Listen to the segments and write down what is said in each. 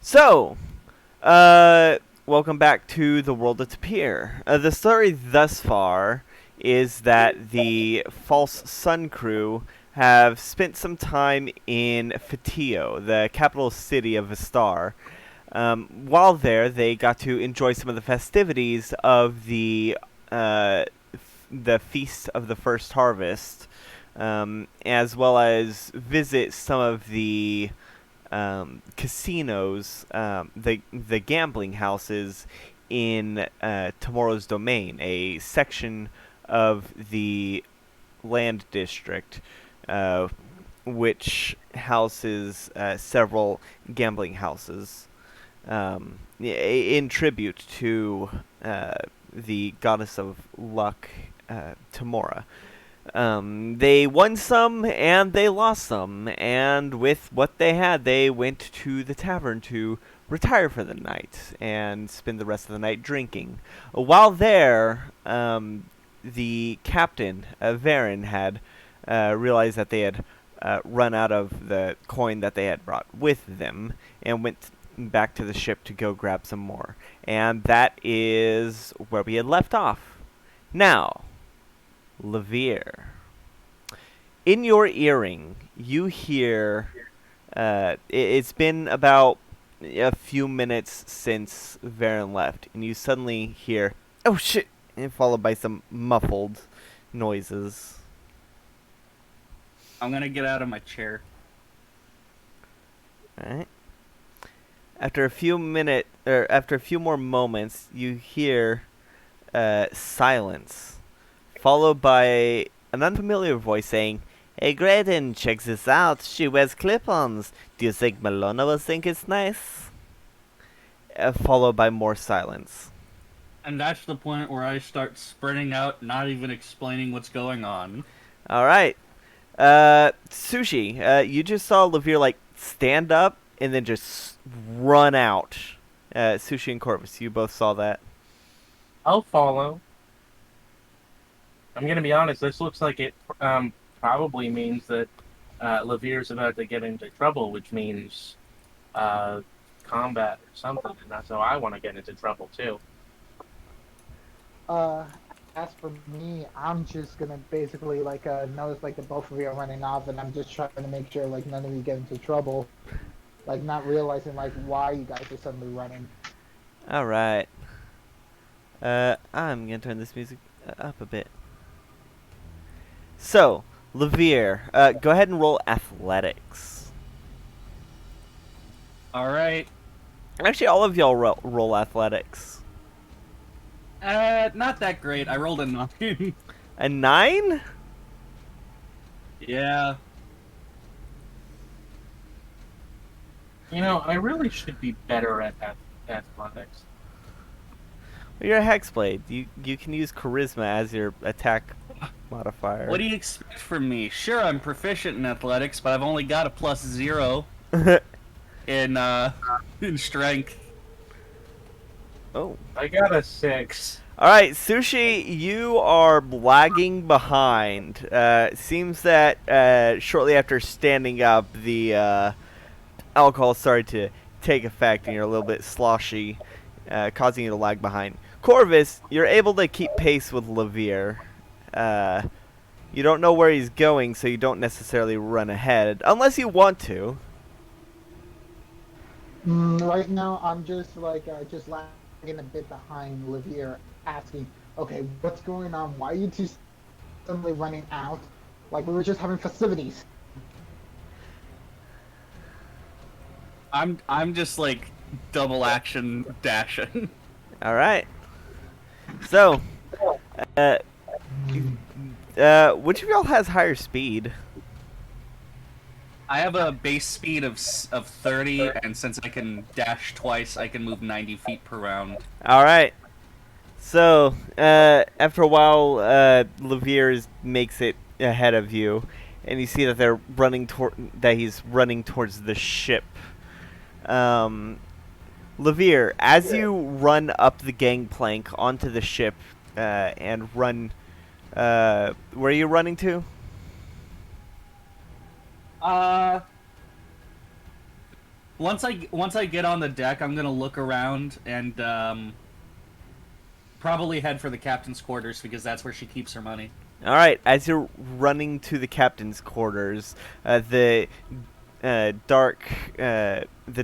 So, welcome back to the world of Tapir. The story thus far is that the False Sun crew have spent some time in Fatio, the capital city of Vistar. While there, they got to enjoy some of the festivities of the Feast of the First Harvest, as well as visit some of the casinos, the gambling houses in Tomorrow's Domain, a section of the land district, which houses several gambling houses in tribute to the goddess of luck, Tamora. They won some and they lost some, and with what they had, they went to the tavern to retire for the night and spend the rest of the night drinking. While there, the captain, Vaerin, had realized that they had run out of the coin that they had brought with them and went back to the ship to go grab some more. And that is where we had left off. Now, Laveer. In your earring, you hear. It's been about a few minutes since Vaerin left, and you suddenly hear, "Oh shit!" and followed by some muffled noises. I'm gonna get out of my chair. All right. After a few more moments, you hear silence, followed by an unfamiliar voice saying, "Hey, Graydon, check this out. She wears clip-ons. Do you think Malona will think it's nice?" Followed by more silence. And that's the point where I start sprinting out, not even explaining what's going on. All right. Sushi, you just saw Laveer, like, stand up and then just run out. Sushi and Corvus, you both saw that. I'll follow. I'm gonna be honest. This looks like it probably means that Laveer's about to get into trouble, which means combat or something, and that's how I want to get into trouble too. Uh, as for me, I'm just gonna basically notice the both of you are running off, and I'm just trying to make sure none of you get into trouble, not realizing why you guys are suddenly running. All right. I'm gonna turn this music up a bit. So, Laveer, go ahead and roll athletics. Alright. Actually, all of y'all roll athletics. Not that great. I rolled a 9. A 9? Yeah. You know, I really should be better at athletics. Well, you're a hexblade. You can use charisma as your attack modifier. What do you expect from me? Sure, I'm proficient in athletics, but I've only got a +0 in in strength. Oh. I got a 6. All right, Sushi, you are lagging behind. Seems that shortly after standing up, the alcohol started to take effect, and you're a little bit sloshy, causing you to lag behind. Corvus, you're able to keep pace with Laveer. You don't know where he's going, so you don't necessarily run ahead, unless you want to. Right now, I'm just just lagging a bit behind Livier, asking, "Okay, what's going on? Why are you two suddenly running out? We were just having festivities." I'm just like double action dashing. All right. So, which of y'all has higher speed? I have a base speed of 30, and since I can dash twice, I can move 90 feet per round. All right. So, after a while, Laveer makes it ahead of you, and you see that he's running towards the ship. Laveer, as you run up the gangplank onto the ship, and run, where are you running to? once I get on the deck, I'm gonna look around and probably head for the captain's quarters because that's where she keeps her money. All right, as you're running to the captain's quarters, the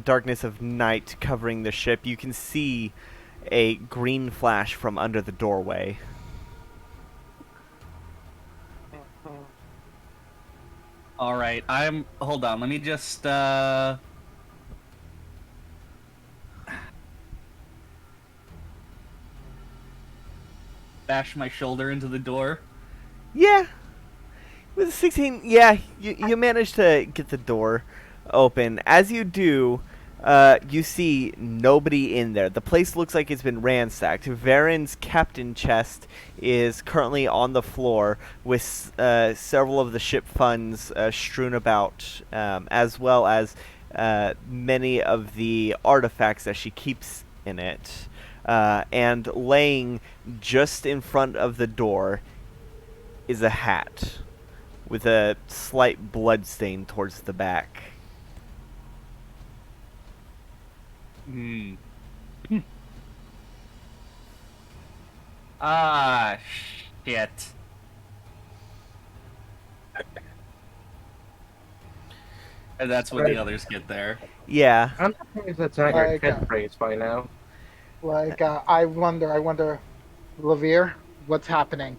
darkness of night covering the ship, you can see a green flash from under the doorway. All right, hold on. Let me just bash my shoulder into the door. Yeah, with a 16, yeah, you manage to get the door open. As you do, you see nobody in there. The place looks like it's been ransacked. Vaerin's captain chest is currently on the floor with several of the ship funds strewn about, as well as many of the artifacts that she keeps in it. And laying just in front of the door is a hat with a slight blood stain towards the back. Hmm. Ah, shit. And that's when the others get there. Yeah. I'm surprised that's not your Like, catchphrase by now. Like, I wonder, Laveer, what's happening?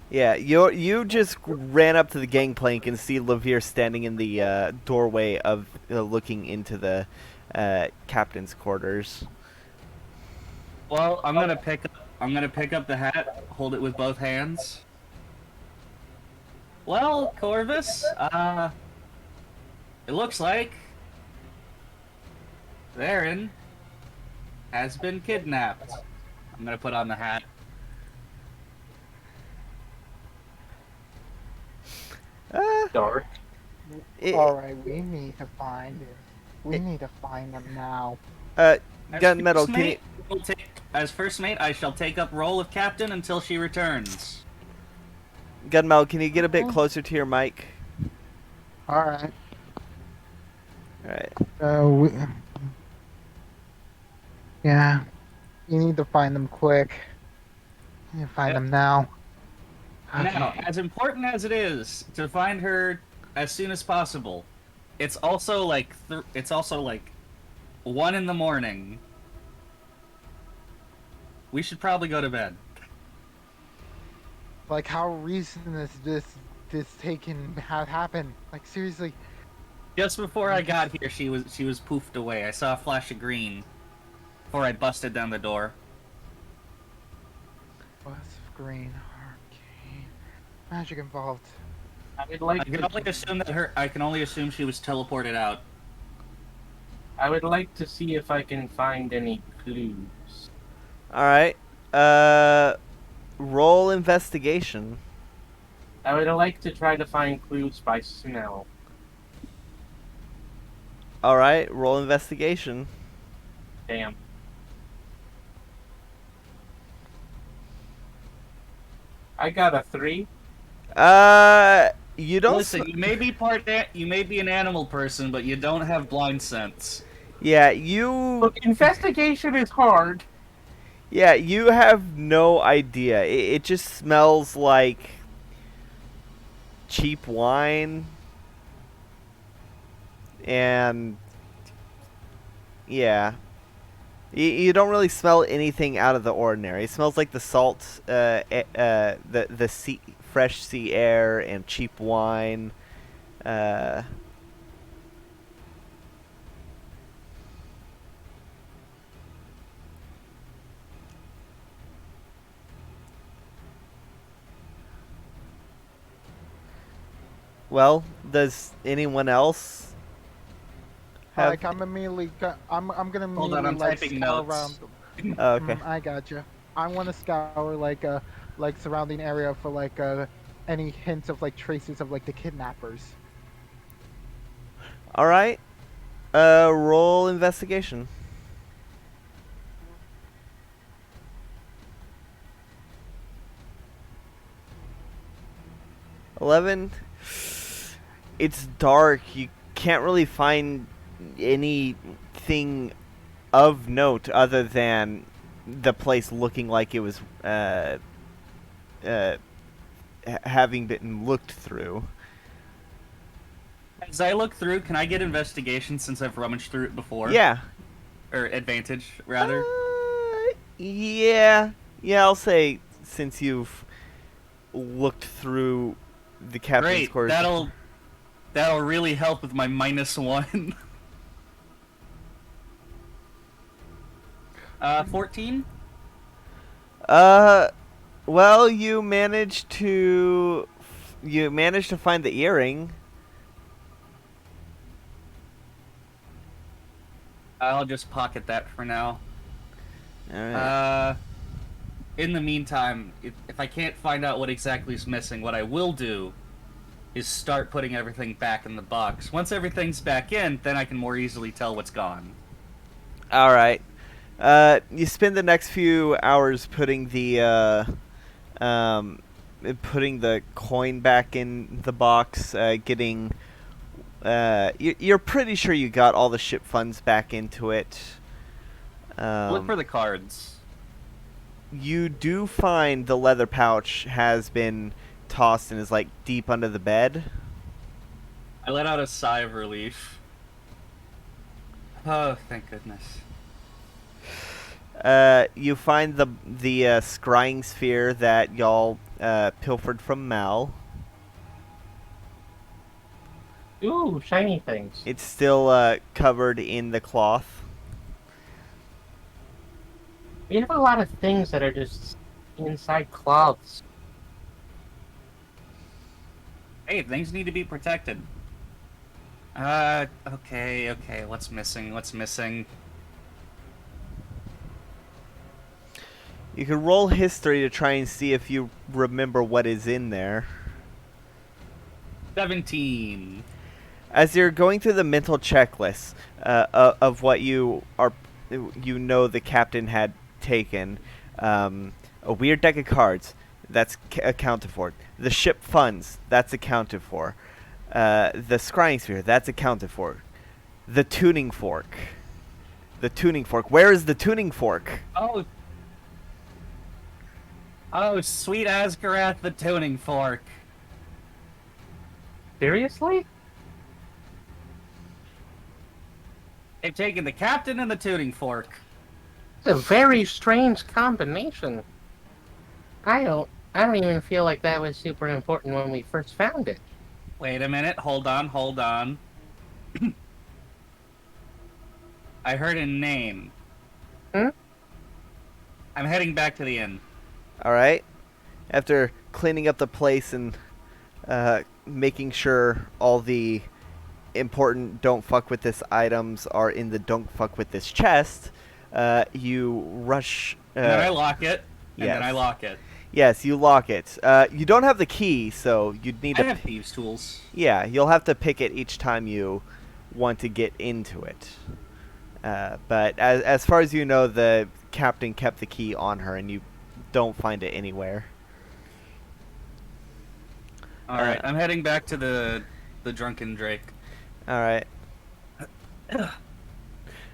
Yeah, you just ran up to the gangplank and see Laveer standing in the doorway of looking into the captain's quarters. Well, I'm gonna pick up the hat, hold it with both hands. Well, Corvus, it looks like Vaerin has been kidnapped. I'm gonna put on the hat. Dark. All right, we need to find them now. Gunmetal, can you... As first mate, I shall take up role of captain until she returns. Gunmetal, can you get a bit closer to your mic? All right. Alright. Yeah, you need to find them quick. You find them now. Now, as important as it is to find her as soon as possible, it's also like 1 in the morning. We should probably go to bed. Like, how recent is this taken have happened? Like, seriously. Just before I got here, she was poofed away. I saw a flash of green before I busted down the door. What's green? Arcane. Magic involved. I would like I can only assume she was teleported out. I would like to see if I can find any clues. Alright. Roll investigation. I would like to try to find clues by smell. Alright, roll investigation. Damn. I got a 3. You don't... Listen, you may be an animal person, but you don't have blind sense. Yeah, you... Look, investigation is hard. Yeah, you have no idea. It just smells like cheap wine. And yeah, you don't really smell anything out of the ordinary. It smells like the salt, the sea, fresh sea air, and cheap wine. Well, does anyone else have... Like, I'm gonna immediately Hold on, I'm like typing scour notes. around. Oh, okay. I gotcha. I want to scour like surrounding area for any hints of like traces of like the kidnappers. All right. Roll investigation. $11. It's dark. You can't really find anything of note other than the place looking like it was having been looked through. As I look through, can I get investigation since I've rummaged through it before? Yeah. Or advantage, rather. Yeah. Yeah, I'll say since you've looked through the captain's Great. quarters. That'll really help with my -1. 14? Well, you managed to find the earring. I'll just pocket that for now. All right. In the meantime, if I can't find out what exactly is missing, what I will do is start putting everything back in the box. Once everything's back in, then I can more easily tell what's gone. All right. You spend the next few hours putting the coin back in the box, getting. You're pretty sure you got all the ship funds back into it. Look for the cards. You do find the leather pouch has been tossed and is like deep under the bed. I let out a sigh of relief. Oh, thank goodness. You find the scrying sphere that y'all pilfered from Mal. Ooh, shiny things. It's still covered in the cloth. We have a lot of things that are just inside cloths. Hey, things need to be protected. Okay. What's missing? You can roll history to try and see if you remember what is in there. 17. As you're going through the mental checklist of what you know the captain had taken, a weird deck of cards, that's accounted for. The ship funds, that's accounted for. The scrying sphere, that's accounted for. The tuning fork. Where is the tuning fork? Oh, sweet Asgarath, the tuning fork. Seriously? They've taken the captain and the tuning fork. It's a very strange combination. I don't even feel like that was super important when we first found it. Wait a minute, hold on. I heard a name. Hmm? I'm heading back to the inn. Alright. After cleaning up the place and making sure all the important don't fuck with this items are in the don't fuck with this chest, you rush. And then I lock it. And yes. then I lock it. Yes, you lock it. You don't have the key, so you'd need I to. have thieves' tools. Yeah, you'll have to pick it each time you want to get into it. But as far as you know, the captain kept the key on her, and you don't find it anywhere. All right, I'm heading back to the drunken Drake. All right.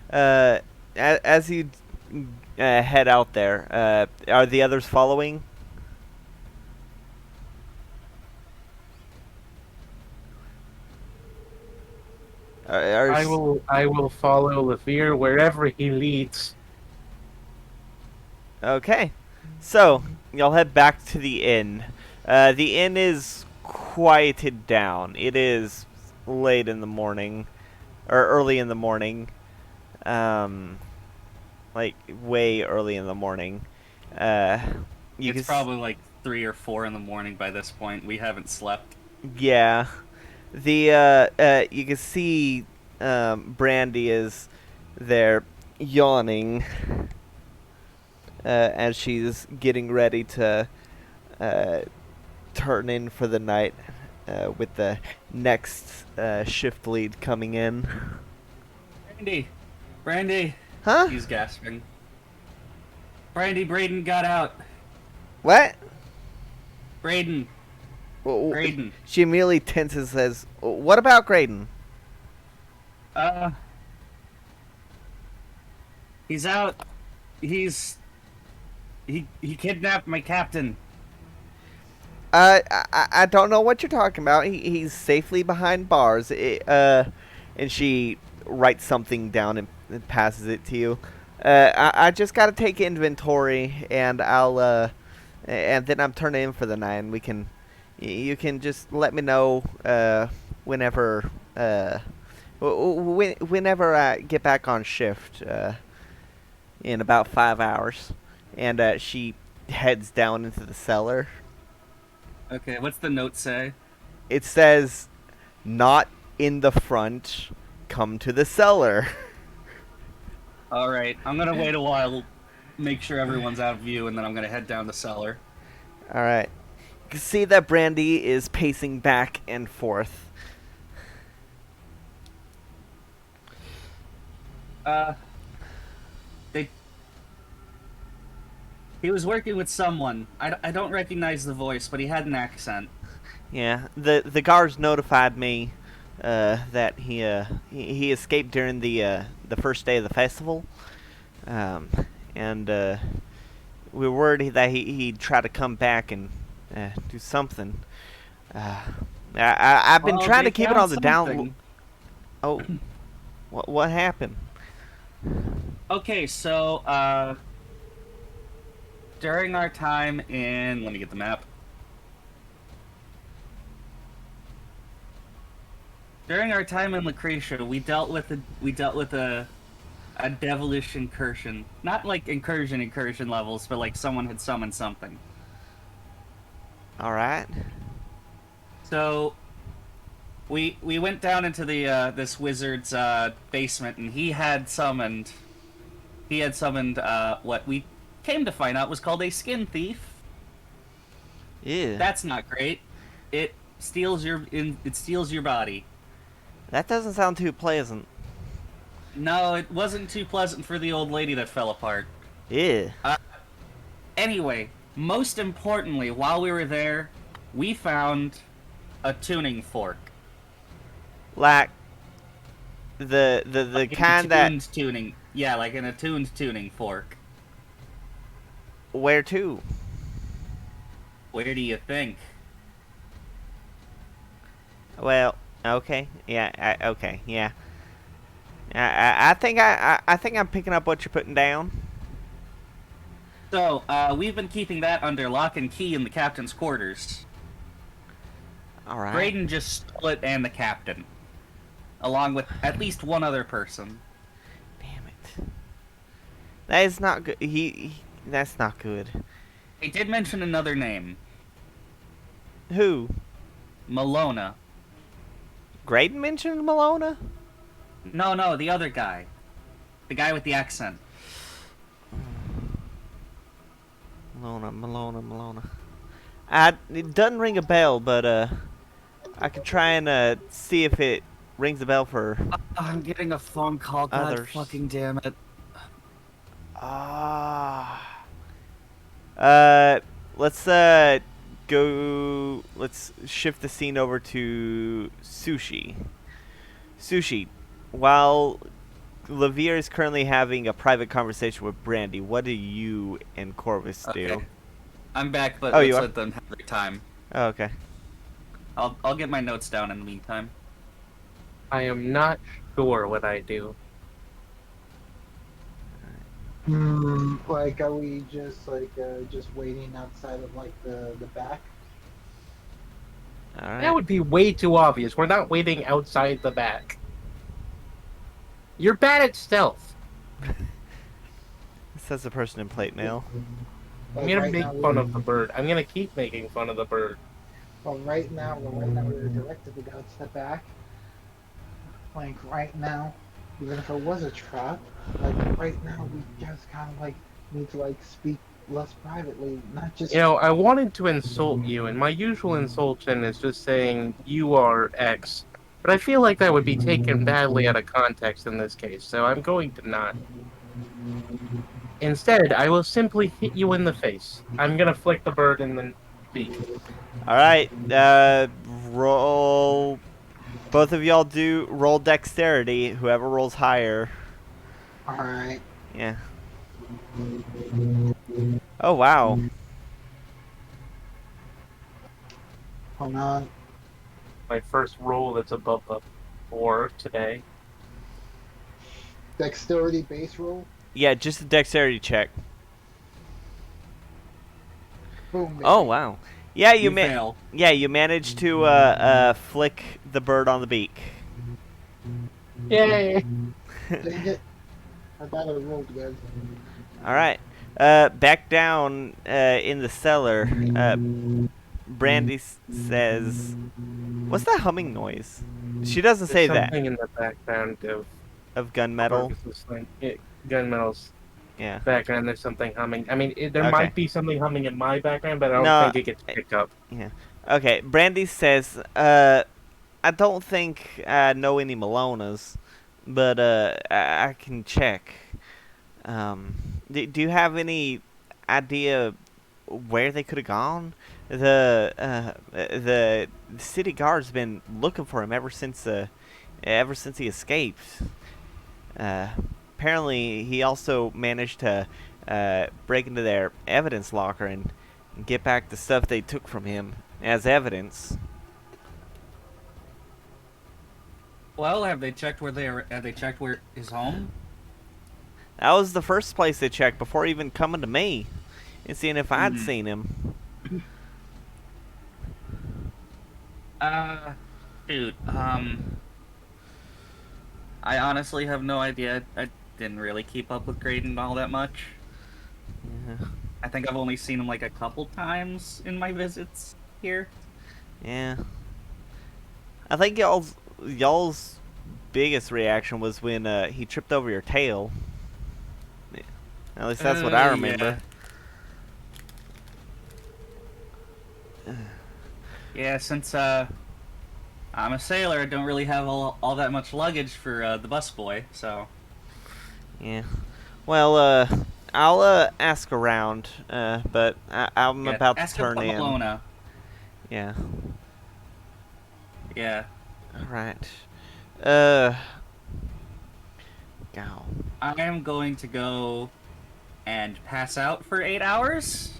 As you head out there, are the others following? I will follow Laveer wherever he leads. Okay. So, y'all head back to the inn. The inn is quieted down. It is late in the morning, or early in the morning. Like, way early in the morning. It's probably like 3 or 4 in the morning by this point. We haven't slept. Yeah. You can see Brandy is there yawning as she's getting ready to turn in for the night with the next shift lead coming in. Brandy. Huh? He's gasping. Braden got out. What? Braden. She immediately tenses and says, "What about Graydon?" He's out. He's he kidnapped my captain. I don't know what you're talking about. He's safely behind bars. And she writes something down and passes it to you. I just gotta take inventory, and and then I'm turning in for the night, and you can just let me know, whenever, whenever I get back on shift, in about 5 hours. And, she heads down into the cellar. Okay, what's the note say? It says, "Not in the front. Come to the cellar." All right, I'm gonna wait a while, make sure everyone's out of view, and then I'm gonna head down the cellar. All right. You can see that Brandy is pacing back and forth. They. He was working with someone. I don't recognize the voice, but he had an accent. Yeah, the guards notified me, that he escaped during the first day of the festival, and we were worried that he'd try to come back and, do something. I've been Well, trying they to keep it on found the down. something. Oh, what happened? Okay, so during our time in, let me get the map. During our time in Lucretia, we dealt with a devilish incursion. Not like incursion levels, but like someone had summoned something. All right. So we went down into the this wizard's basement, and he had summoned what we came to find out was called a skin thief. Yeah. That's not great. It steals your body. That doesn't sound too pleasant. No, it wasn't too pleasant for the old lady that fell apart. Yeah. Anyway, most importantly, while we were there, we found a tuning fork. Like the Like kind that. attuned tuning. Yeah, like an attuned tuning fork. Where to? Where do you think? Well, okay, yeah, okay, yeah. I think I think I'm picking up what you're putting down. So, we've been keeping that under lock and key in the captain's quarters. All right. Graydon just stole it and the captain, along with at least one other person. Damn it. That is not good. That's not good. He did mention another name, Who? Malona. Graydon mentioned Malona? No, the other guy. The guy with the accent. Malona. It doesn't ring a bell, but I could try and see if it rings a bell for I'm getting a phone call, god others. fucking damn it. Let's go. Let's shift the scene over to Sushi. Sushi, while Laveer is currently having a private conversation with Brandy, what do you and Corvus do? Okay. I'm back, but Oh, let's you are? let them have their time. Oh, okay. I'll get my notes down in the meantime. I am not sure what I do. Like, are we just just waiting outside of like the back? All right. That would be way too obvious. We're not waiting outside the back. You're bad at stealth. Says the person in plate mail. I'm Like, gonna right make now fun of the bird. I'm gonna keep making fun of the bird. Well, right now we're directed to go to the back. Like right now, even if it was a trap, like right now we just kind of like need to like speak less privately, not just. You know, I wanted to insult you, and my usual insultation is just saying you are X. But I feel like that would be taken badly out of context in this case, so I'm going to not. Instead, I will simply hit you in the face. I'm gonna flick the bird in the beak. All right. Roll. Both of y'all do roll dexterity. Whoever rolls higher. All right. Yeah. Oh wow. Hold on. My first roll that's above a 4 today. Dexterity base roll. Yeah, just a dexterity check. Boom, Oh baby. wow. Yeah, You fail. Yeah, you managed to flick the bird on the beak. Yay! Dang it. I thought I rolled good. All right. Back down in the cellar. Brandy says, "What's that humming noise?" She doesn't There's say that. something in the background Of gunmetal. Corvus's thing. Gunmetal's Yeah. background. There's something humming. I mean, there Okay. might be something humming in my background, but I don't No. think it gets picked up. Yeah. Okay. Brandy says, I don't think I know any Malonas, but I can check. Do you have any idea where they could have gone? The city guard's been looking for him ever since he escaped. Uh, Apparently, he also managed to break into their evidence locker and get back the stuff they took from him as evidence. Well, have they checked where they are? Have they checked where his home? That was the first place they checked before even coming to me and seeing if I'd Mhm. seen him. Dude, I honestly have no idea. I didn't really keep up with Graydon all that much. Yeah. I think I've only seen him like a couple times in my visits here. Yeah. I think y'all's biggest reaction was when he tripped over your tail. Yeah. At least that's what I remember. Yeah, since I'm a sailor, I don't really have all that much luggage for the busboy, so. Yeah. Well, I'll ask around, but I'm Yeah, about to ask turn about in. Malona. Yeah. Yeah. All right. Go. I am going to go and pass out for 8 hours.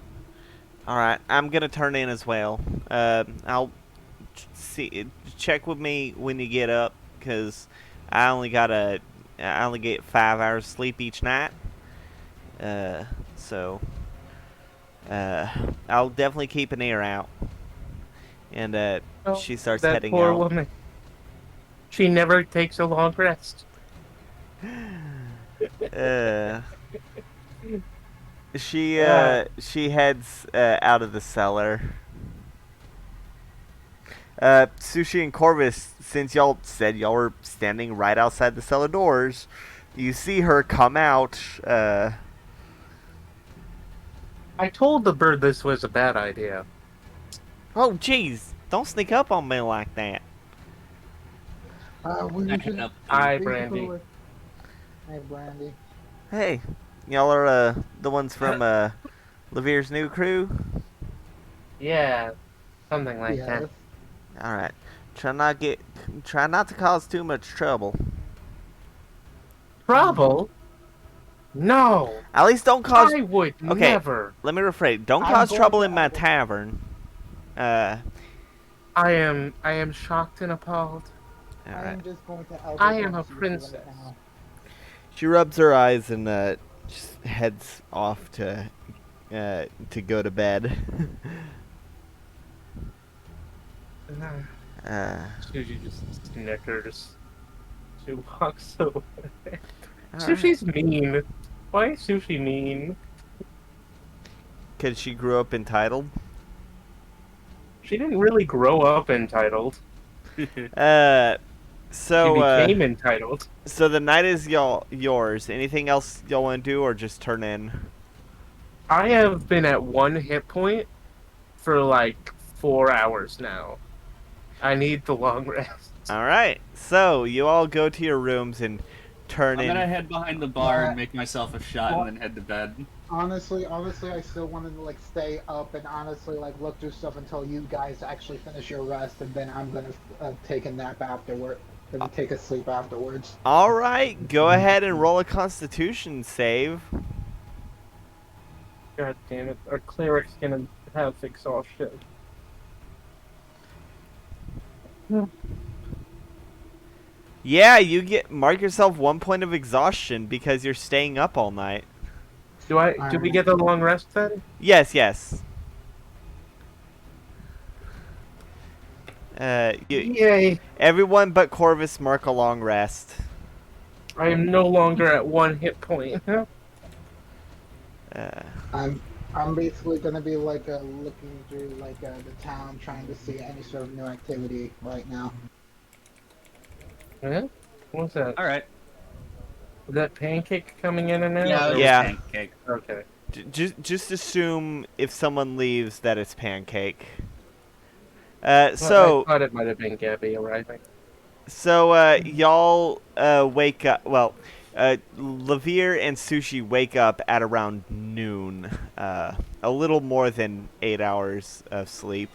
All right. I'm gonna turn in as well. I'll check with me when you get up, cause I only get 5 hours sleep each night. So I'll definitely keep an ear out. And Oh, she starts that heading poor out. woman. She never takes a long rest. Uh, Yeah. she heads out of the cellar. Sushi and Corvus, since y'all said y'all were standing right outside the cellar doors, you see her come out. I told the bird this was a bad idea. Oh, jeez! Don't sneak up on me like that. We I should head up. Hi, we should Brandy. go with- Hey, Brandy. Hey, y'all are the ones from Laveer's new crew. Yeah, something like that. Yes. All right. Try not to cause too much trouble. Trouble? No, At least don't cause. I would Okay, never. let me rephrase. Don't I'm cause going trouble to in my have tavern. I am shocked and appalled. All I right. am just going to elbow I am bump a you princess. right now. She rubs her eyes and just heads off to go to bed. Sushi just snickers. She walks away. All Sushi's mean. Why is Sushi mean? Because she grew up entitled. She didn't really grow up entitled. So She became entitled. so the night is yours. Anything else y'all want to do, or just turn in? I have been at 1 hit point for like 4 hours now. I need the long rest. All right. So you all go to your rooms and turn I'm in. gonna head behind the bar Yeah. and make myself a shot Well- and then head to bed. Honestly, I still wanted to like stay up and honestly like look through stuff until you guys actually finish your rest, and then I'm gonna take a nap afterward. Gonna take a sleep afterwards. All right, go ahead and roll a Constitution save. God damn it! Our cleric's gonna have exhaustion. Yeah, you mark yourself 1 point of exhaustion because you're staying up all night. Do we get the long rest then? Yes, yes. Yay! Everyone but Corvus mark a long rest. I am no longer at 1 hit point. I'm basically gonna be like looking through like the town, trying to see any sort of new activity right now. Huh? What's that? All right. Is that pancake coming in and out? Yeah, it was Yeah. pancake. Okay. Just assume if someone leaves that it's Pancake. Well, So I thought it might have been Gabby arriving. y'all wake up. Well, Laveer and Sushi wake up at around noon. A little more than 8 hours of sleep.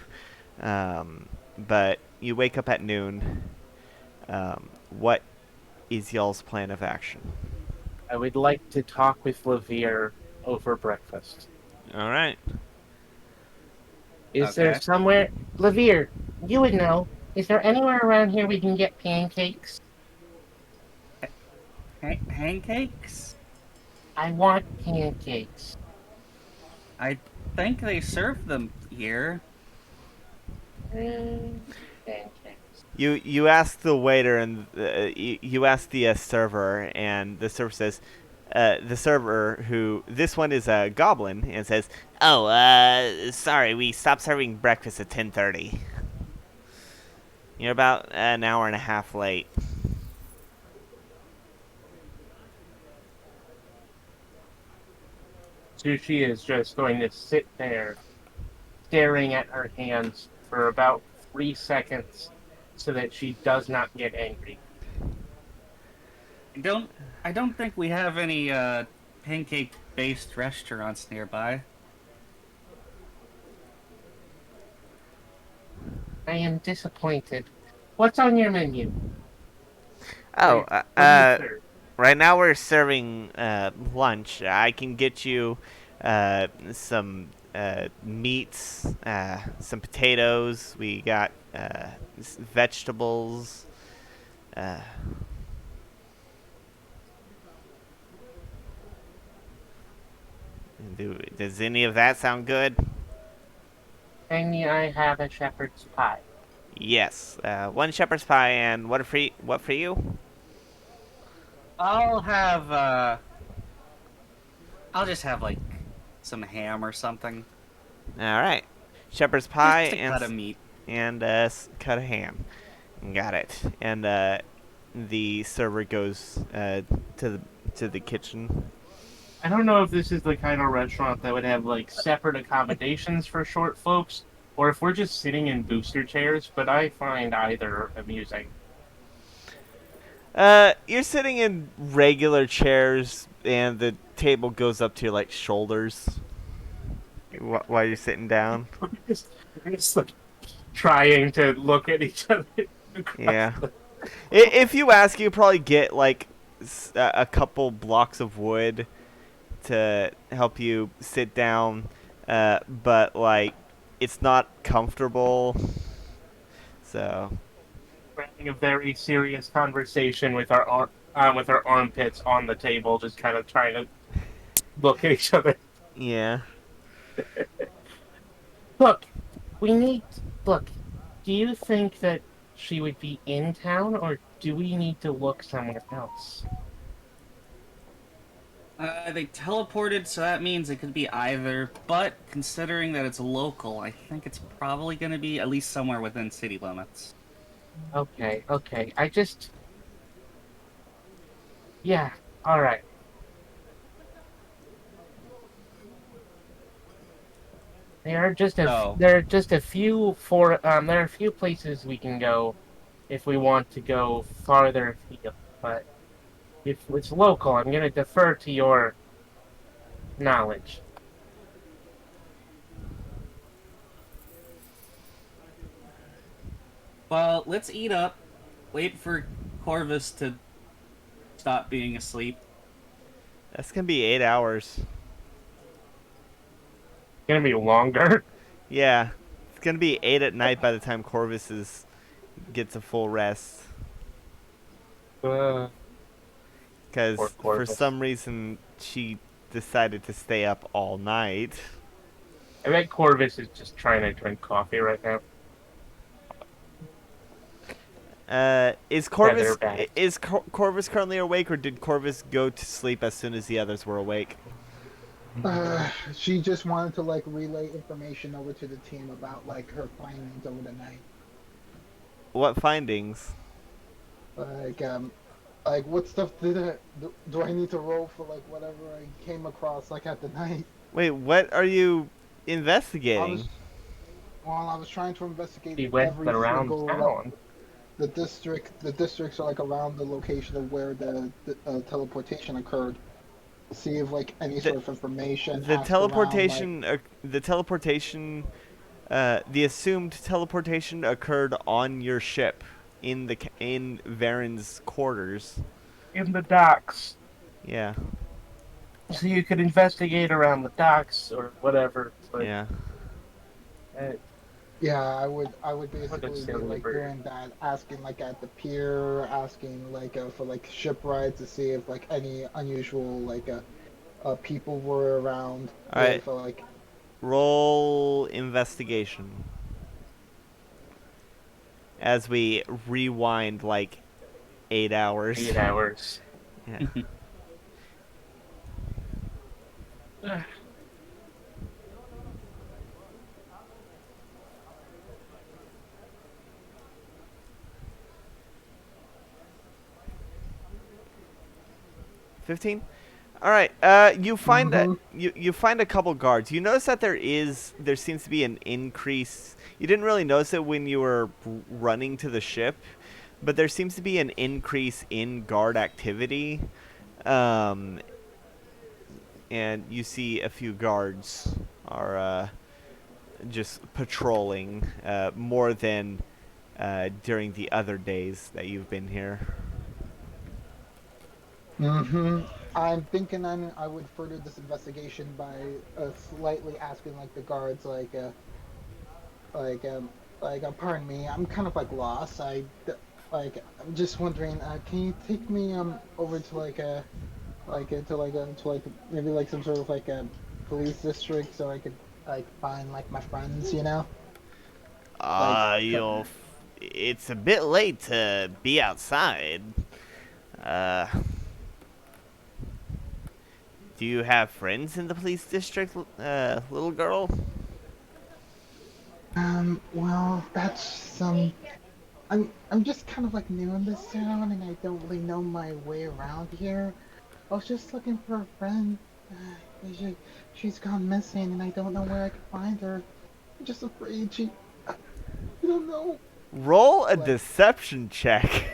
But you wake up at noon. What is y'all's plan of action? I would like to talk with Laveer over breakfast. All right. Is there somewhere... Laveer, you would know. Is there anywhere around here we can get pancakes? Pancakes? I want pancakes. I think they serve them here. Pancakes. You ask the waiter and you ask the server, and the server says, the server, who this one is a goblin, and says, "Oh, sorry, we stopped serving breakfast at 10:30. You're about an hour and a half late." Sushi is just going to sit there, staring at her hands for about 3 seconds, so that she does not get angry. I don't think we have any pancake-based restaurants nearby. I am disappointed. What's on your menu? Oh, What do you serve? right now we're serving lunch. I can get you some meats, some potatoes. We got vegetables. Does any of that sound good? May I have a shepherd's pie? Yes. One shepherd's pie, and what for you? I'll just have like some ham or something. All right. Shepherd's pie Just a cut of meat. and cut of ham. Got it. And the server goes to the kitchen. I don't know if this is the kind of restaurant that would have like separate accommodations for short folks, or if we're just sitting in booster chairs, but I find either amusing. You're sitting in regular chairs, and the table goes up to your like shoulders while you're sitting down. We're just like trying to look at each other. Yeah. If you ask, you probably get like a couple blocks of wood to help you sit down, but like it's not comfortable. So We're having a very serious conversation with our armpits on the table, just kind of trying to look at each other. yeah. Look, look. Do you think that she would be in town, or do we need to look somewhere else? They teleported, so that means it could be either. But considering that it's local, I think it's probably going to be at least somewhere within city limits. Okay. Yeah, alright. There are just a few places we can go if we want to go farther afield, but if it's local, I'm gonna defer to your knowledge. Well, let's eat up, wait for Corvus to stop being asleep? That's gonna be 8 hours. It's gonna be longer. Yeah, it's gonna be 8 at night by the time gets a full rest. Poor Because for Corvus. some reason she decided to stay up all night. I bet Corvus is just trying to drink coffee right now. Is Yeah, they're bad. Corvus currently awake, or did Corvus go to sleep as soon as the others were awake? She just wanted to like relay information over to the team about like her findings over the night. What findings? Like like what stuff do I need to roll for like whatever I came across like at the night? Wait, what are you I investigating? was I was trying to investigate He went every around single town. the districts are like around the location of where the teleportation occurred. See if like any The, sort of information the asked around like the assumed teleportation occurred on your ship in Vaerin's quarters. In the docks. Yeah. So you could investigate around the docks or whatever. But, Yeah. yeah, I would What a basically be silly like bird. doing that, asking like at the pier, asking like for like ship rides to see if like any unusual like people were around. All right. For like Roll investigation. As we rewind like 8 hours. 8 hours. Yeah. 15. All right. You find you find a couple guards. You notice that there seems to be an increase. You didn't really notice it when you were running to the ship, but there seems to be an increase in guard activity. And you see a few guards are just patrolling more than during the other days that you've been here. I'm thinking I would further this investigation by slightly asking like the guards like pardon me, I'm kind of like lost. I'm just wondering, can you take me over to to like maybe like some sort of like a police district so I could like find like my friends, you know? It's a bit late to be outside. Do you have friends in the police district, little girl? Well, that's I'm just kind of like new in this town and I don't really know my way around here. I was just looking for a friend. She's gone missing and I don't know where I can find her. I'm just afraid I don't know. Roll a Like- deception check.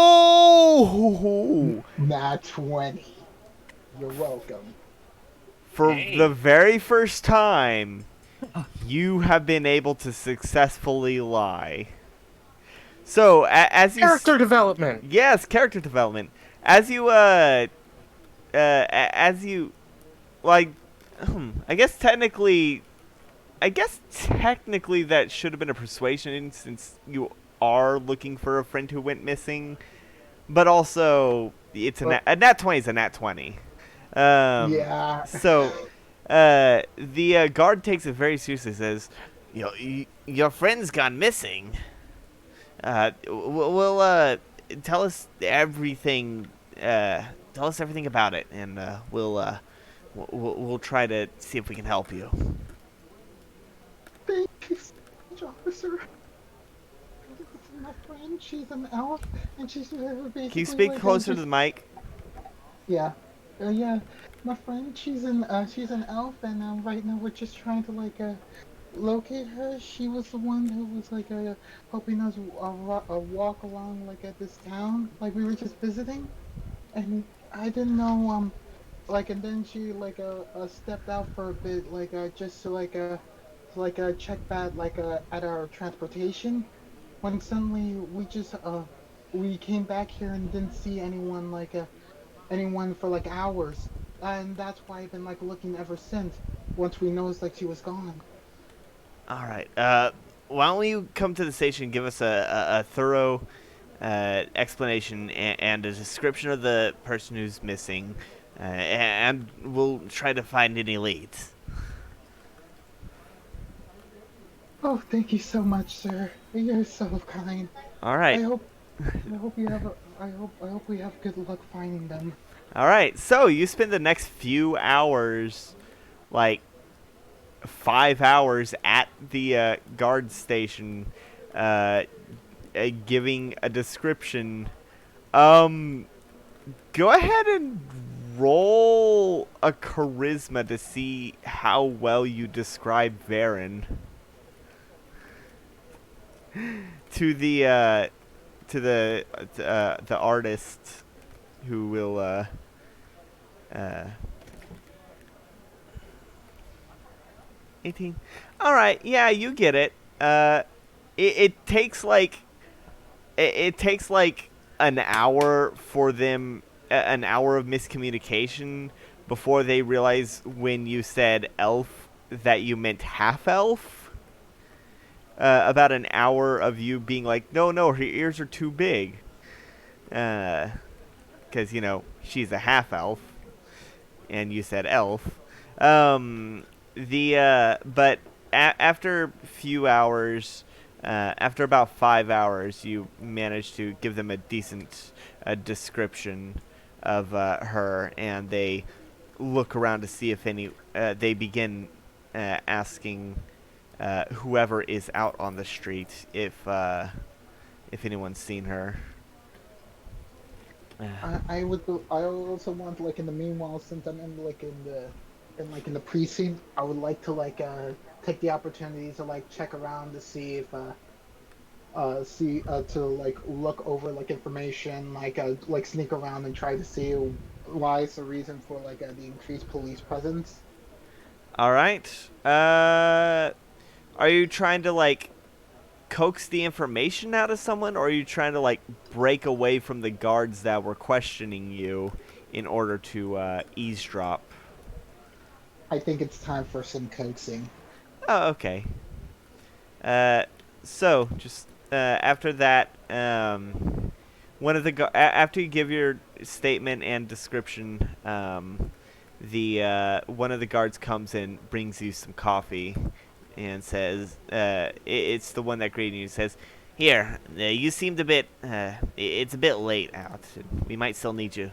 Oh! Nat 20. You're welcome. For Hey. the very first time, you have been able to successfully lie. So, as you Character development. yes, character development. As you as you like, I guess technically that should have been a persuasion since you are looking for a friend who went missing, but also it's a nat 20 is a nat 20. Yeah. So, the guard takes it very seriously. Says, your friend's gone missing. We'll tell us everything. Tell us everything about it, and we'll try to see if we can help you. Thank you so much, officer. My friend, she's an elf, and she's basically. Can you speak like, closer to the mic? Yeah, yeah. My friend, she's an elf, and right now we're just trying to like locate her. She was the one who was like helping us walk along like at this town, like we were just visiting, and I didn't know and then she stepped out for a bit, just to check back at our transportation. When suddenly we came back here and didn't see anyone anyone for like hours, and that's why I've been like looking ever since. Once we noticed like she was gone. All right. Why don't you come to the station and give us a thorough explanation and a description of the person who's missing, and we'll try to find any leads. Oh, thank you so much, sir. You're so kind. All I right. hope I hope you have a I hope we have good luck finding them. All right. So you spend the next few hours, like 5 hours, at the guard station, uh, giving a description. Um, Go ahead and roll a charisma to see how well you describe Vaerin to the artist who will uh 18. All right, yeah, you get it. It takes like it takes like an hour for them, an hour of miscommunication before they realize when you said elf that you meant half elf. About an hour of you being like, no, her ears are too big. Because, she's a half elf. And you said elf. But after a few hours, after about 5 hours, you manage to give them a decent description of her, and they look around to see if any. They begin asking whoever is out on the street if anyone's seen her. I also want like in the meanwhile, since I'm in in the precinct, I would like to take the opportunity to like check around to see if see to like look over like information, like sneak around and try to see why is the reason for the increased police presence. All right. Are you trying to like coax the information out of someone, or are you trying to like break away from the guards that were questioning you in order to eavesdrop? I think it's time for some coaxing. Oh, okay. Uh, so just after that, after you give your statement and description, the one of the guards comes in, brings you some coffee, and says, it's the one that greeted you. Says, "Here, you seemed a bit. It's a bit late out. We might still need you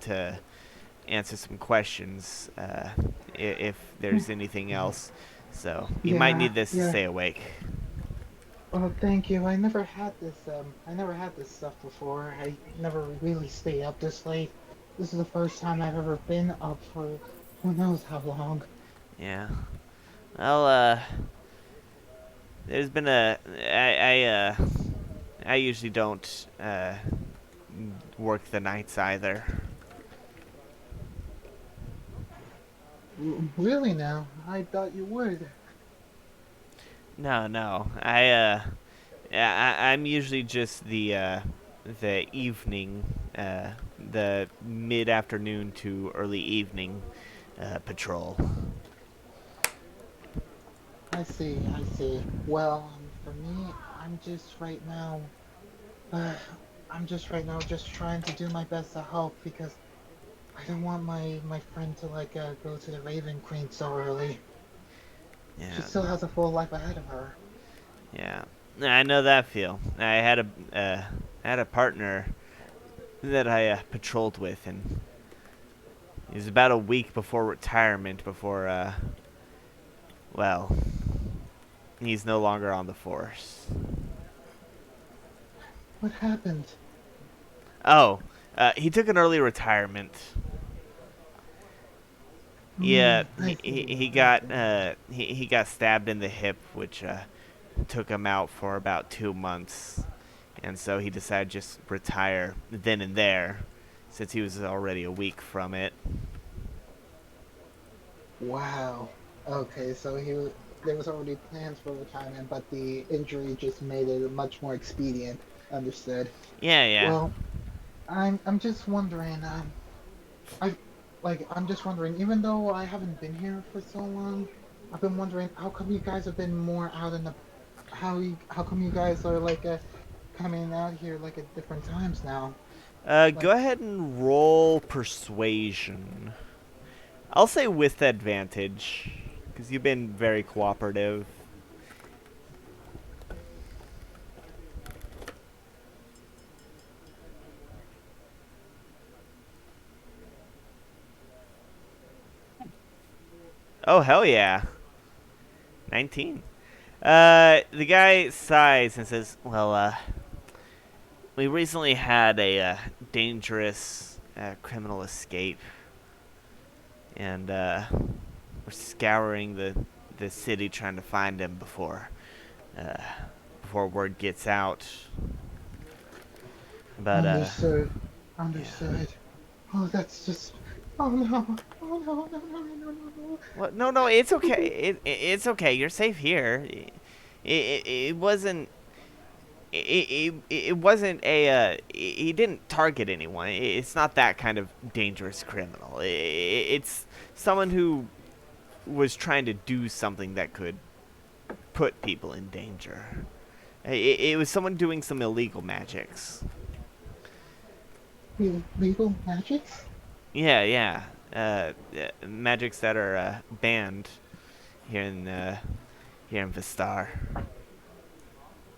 to answer some questions, if there's anything else. So you might Yeah, need this to yeah. stay awake." Well, thank you. I never had this stuff before. I never really stay up this late. This is the first time I've ever been up for who knows how long. Yeah. Well, there's been I usually don't work the nights either. Really now? I thought you would. No. I'm usually just the evening, the mid afternoon to early evening patrol. I see, I see. Well, for me, I'm just right now, uh, I'm just right now just trying to do my best to help because I don't want my friend to go to the Raven Queen so early. She Yeah, still has a full life ahead of her. yeah. I know that feel. I had a partner that I patrolled with, and it was about a week before retirement. Well, he's no longer on the force. What happened? Oh, he took an early retirement. Yeah, I he see, I got see. he got stabbed in the hip, which took him out for about 2 months, and so he decided to just retire then and there, since he was already a week from it. Wow. Okay, so there was already plans for retirement, but the injury just made it much more expedient. Understood. Yeah, yeah. Well, I'm just wondering. I I'm just wondering. Even though I haven't been here for so long, I've been wondering how come you guys have been more out in the how come you guys are coming out here like at different times now? Go Like, ahead and roll persuasion. I'll say with advantage, because you've been very cooperative. Oh, hell yeah. 19. The guy sighs and says, well, we recently had a dangerous criminal escape, and we're scouring the city trying to find him uh, before word gets out. But understood. yeah. Understood. Oh, that's just. Oh no. Oh no, no, no, no, no, no, What? No, no, it's okay. It's okay. You're safe here. It wasn't. It wasn't a. He didn't target anyone. It's not that kind of dangerous criminal. It's someone who was trying to do something that could put people in danger. It was someone doing some illegal magics. Legal magics? Yeah, yeah. Magics that are banned here in Vistar.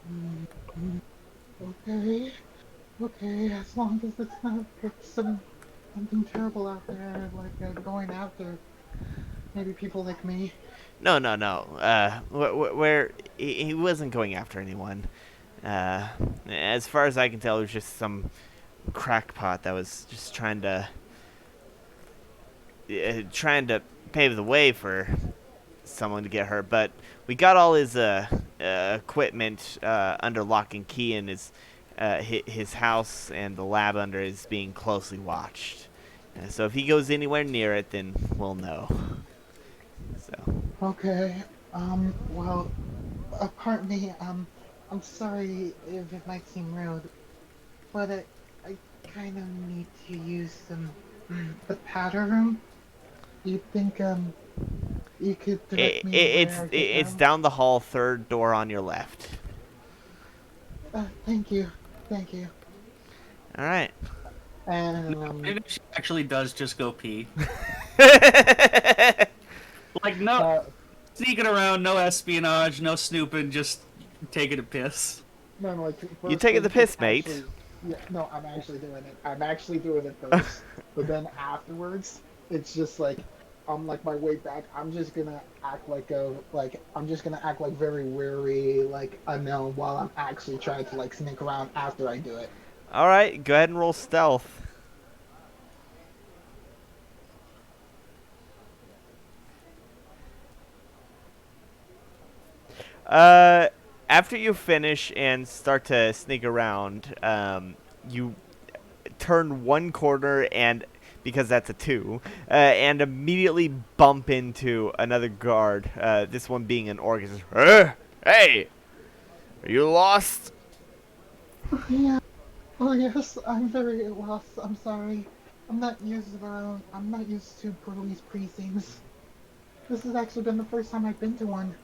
Mm, mm, okay. Okay, as long as it's not something terrible out there, going after maybe people like me. No, no, no. Where he wasn't going after anyone. As far as I can tell, it was just some crackpot that was just trying to pave the way for someone to get hurt. But we got all his equipment under lock and key, and his house and the lab under is being closely watched. So if he goes anywhere near it, then we'll know. So. Okay. Well, pardon me. I'm sorry if it might seem rude, but I kind of need to use the powder room. You think you could direct me where I could It's go? down the hall, third door on your left. Thank you, thank you. All right. And Maybe she actually does just go pee. Like, no uh, sneaking around, no espionage, no snooping, just taking a piss. no, no, like You first, taking the it's piss, mate? actually, yeah, no, I'm actually doing it. I'm actually doing it first, but then afterwards, it's just like, on like my way back, I'm just gonna act I'm just gonna act like very weary, like unknown, while I'm actually trying to like sneak around after I do it. All right. Go ahead and roll stealth. Uh, After you finish and start to sneak around, you turn one corner and because that's a two, and immediately bump into another guard. This one being an orc. Hey, are you lost? Yeah. Oh yes, I'm very lost. I'm sorry. I'm not used to police precincts. This has actually been the first time I've been to one.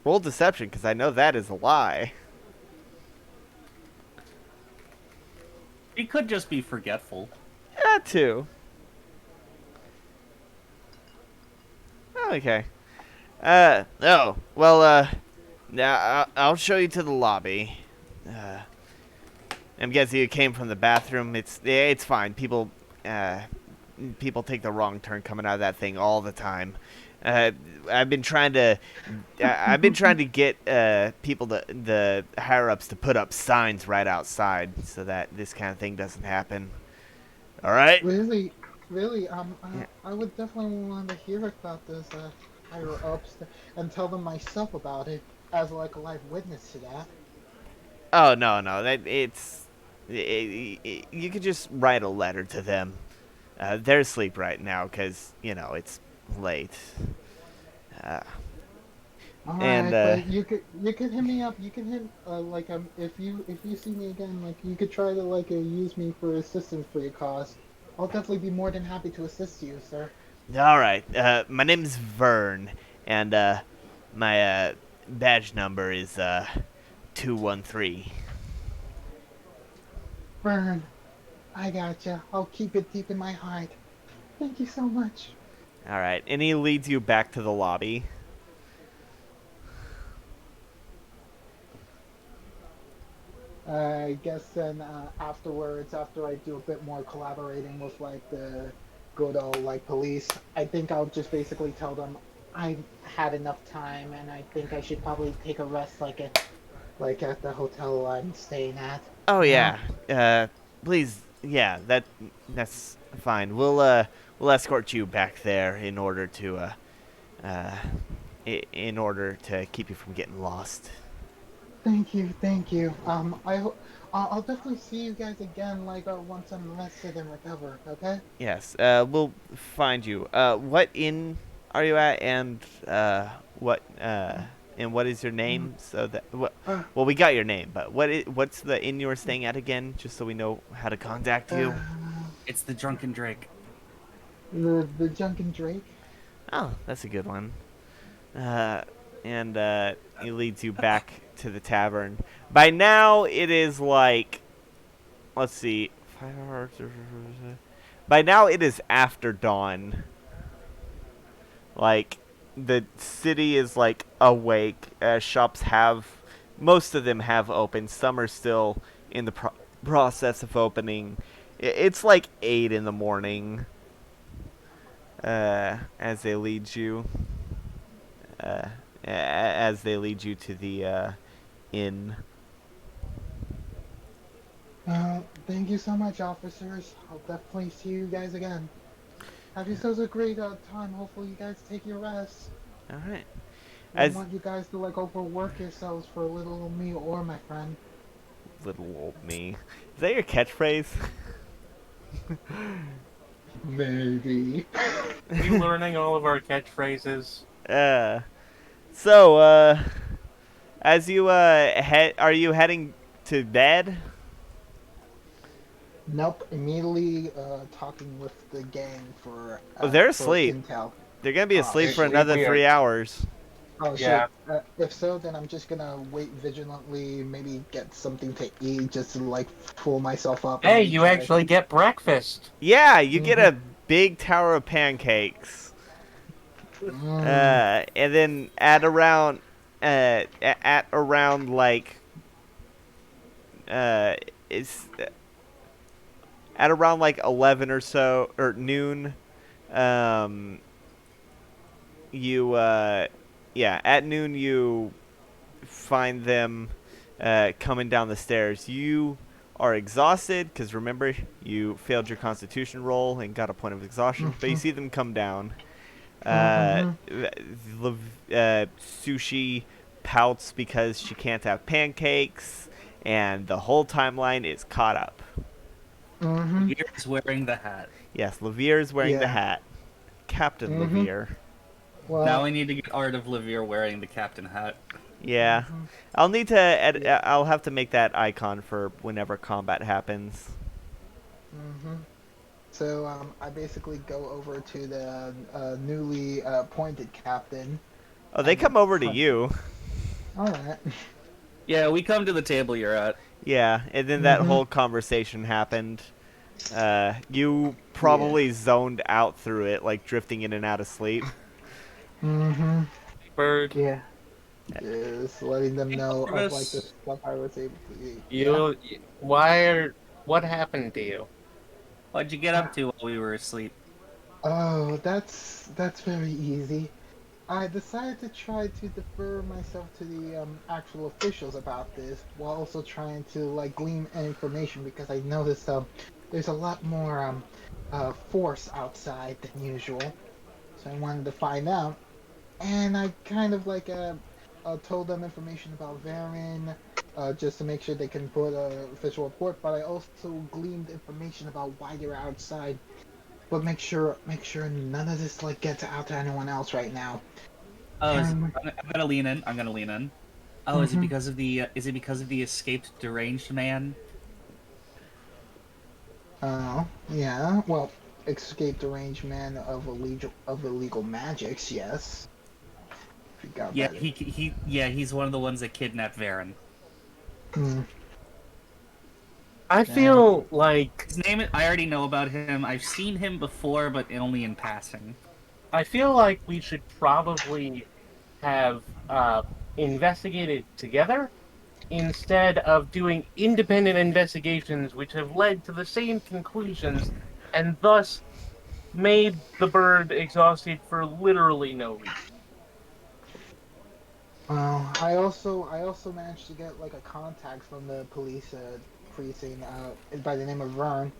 Roll deception, because I know that is a lie. He could just be forgetful. Yeah, two. Okay. Oh, well, now I'll show you to the lobby. Uh, I'm guessing you came from the bathroom. It's fine. People take the wrong turn coming out of that thing all the time. Uh, I've been trying to, I've been trying to get people the higher ups to put up signs right outside so that this kind of thing doesn't happen. All right. Really, really, Yeah. I would definitely want to hear about this higher ups and tell them myself about it as like a live witness to that. Oh no, no, you could just write a letter to them. They're asleep right now because it's late. Uh, All and right, but you could hit me up. You can hit like if you see me again, like you could try to like use me for assistance for your cause. I'll definitely be more than happy to assist you, sir. all right. My name's Vern, and my badge number is 213. Burn, I gotcha. I'll keep it deep in my heart. Thank you so much. All right, and he leads you back to the lobby. I guess then afterwards, after I do a bit more collaborating with like the good old like police, I think I'll just basically tell them I've had enough time and I think I should probably take a rest like at the hotel I'm staying at. Oh You know? yeah. Please, yeah, that's fine. We'll escort you back there in order to uh in order to keep you from getting lost. Thank you, thank you. I'll definitely see you guys again like once I'm rested and recovered. Okay? Yes. We'll find you. What inn are you at, and what and what is your Mm, name? So that what? Uh, Well, we got your name, but what's the inn you were staying at again? Just so we know how to contact you. uh, It's the Drunken Drake. the Junkin Drake. Oh, that's a good one. Uh, and he leads you back to the tavern. By now, it is like, let's see, 5 hours. By now, it is after dawn. Like, the city is like awake. Shops have, most of them have opened. Some are still in the process of opening. It's like 8 in the morning. As they lead you. Uh, as they lead you to the inn. Thank you so much, officers. I'll definitely see you guys again. Have yourselves a great time. Hopefully, you guys take your rest. All right. Wouldn't As want you guys to like overwork yourselves for a little old me or my friend. little old me. Is that your catchphrase? Maybe. You learning all of our catchphrases? uh. So, as you are you heading to bed? Nope. Immediately talking with the gang Oh, they're for asleep. intel. They're gonna be Oh asleep for shit. another We are. 3 hours. Oh shit. Yeah. If so, then I'm just gonna wait vigilantly. Maybe get something to eat, just to like pull myself up Hey, and you try to. actually get breakfast. Yeah, you get Mhm. a big tower of pancakes. Mm. And then at around like uh, it's at around like 11 or so or noon. Um, you yeah, at noon you find them coming down the stairs. You are exhausted because remember you failed your Constitution roll and got a point of exhaustion. But you Mhm. see them come down. Uh, Mhm. Sushi pouts because she can't have pancakes, and the whole timeline is caught up. Mhm. Laveer is wearing the hat. Yes, Laveer is wearing the Yeah. hat. Captain Mhm. Laveer. Now Well. we need to get art of Laveer wearing the captain hat. Yeah. Mhm. I'll need to Yeah. I'll have to make that icon for whenever combat happens. Mhm. So I basically go over to the newly appointed captain Oh, they and come over to hunt. you. All right. Yeah, we come to the table you're at. Yeah, and then that Mhm. whole conversation happened. You Yeah. probably zoned out through it, like drifting in and out of sleep. Mhm. Bird, Yeah. Just letting them Hey, know of like the Corvus. stuff I was able to eat. Yeah. you. Why are? What happened to you? What'd you get up to while we were asleep? Oh, that's very easy. I decided to try to defer myself to the actual officials about this, while also trying to like glean information because I noticed there's a lot more force outside than usual. So I wanted to find out, and I kind of like told them information about Vaerin, just to make sure they can put a official report. But I also gleaned information about why they're outside but make sure none of this like gets out to anyone else right now. Oh, And I'm gonna lean in. I'm gonna lean in. Oh, is it mhm. because of the escaped deranged man? Yeah. Well, escaped arrangement of illegal magics. Yes, forgot Yeah, about it. he's one of the ones that kidnapped Vaerin. Hmm. I Dang. feel like His name, I already know about him. I've seen him before, but only in passing. we should probably have investigated together instead of doing independent investigations which have led to the same conclusions and thus made the bird exhausted for literally no reason. Well, I also managed to get like a contact from the police precinct by the name of Vern,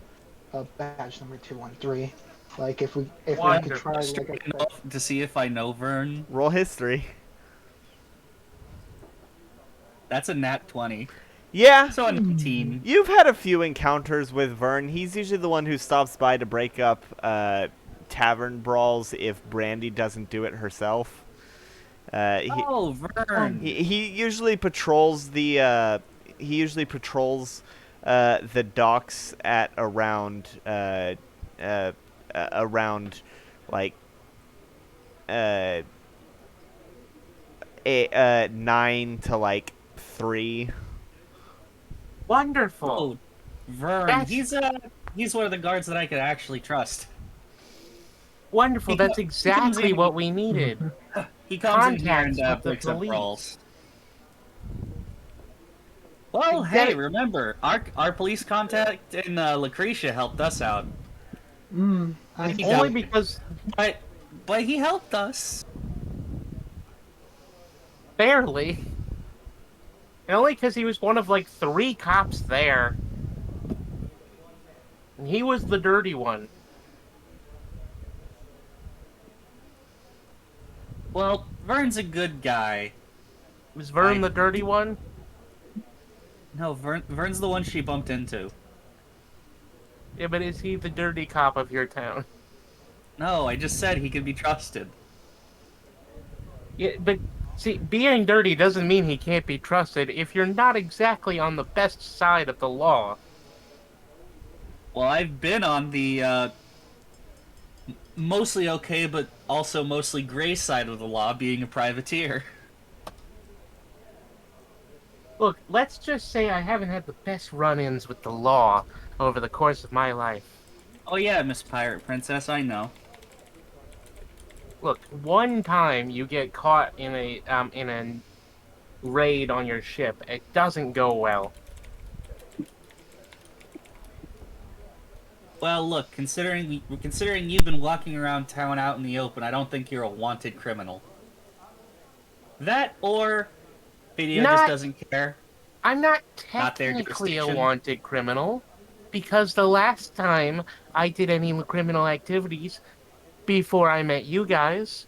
badge number 213. Like if we could Wonderful. try like a To see if I know Vern. Roll history. That's a nat 20. Yeah, So a 19. you've had a few encounters with Vern. He's usually the one who stops by to break up tavern brawls if Brandy doesn't do it herself. Uh, he, Oh, Vern. he usually patrols the docks at around like uh, 9 to like 3. Wonderful. Oh, Vern. That's He's one of the guards that I could actually trust. wonderful. He That's he comes exactly in. what we needed. He comes in here Contacts and with the breaks up police. brawls. Well, hey, remember our police contact in Lucretia helped us out. I He Only got- because But he helped us. barely. And only because he was one of like 3 cops there. And he was the dirty one. Well, Vern's a good guy. Was Vern I- the dirty one? No, Vern's the one she bumped into. Yeah, but is he the dirty cop of your town? No, I just said he could be trusted. Yeah, but see, being dirty doesn't mean he can't be trusted if you're not exactly on the best side of the law. Well, I've been on the mostly okay, but also mostly gray side of the law, being a privateer. Look, let's just say I haven't had the best run-ins with the law over the course of my life. Oh yeah, Miss Pirate Princess, I know. Look, one time you get caught in a raid on your ship, it doesn't go well. Well, look, considering you've been walking around town out in the open, I don't think you're a wanted criminal. That or video just doesn't care. I'm not Not their technically a jurisdiction. wanted criminal, because the last time I did any criminal activities before I met you guys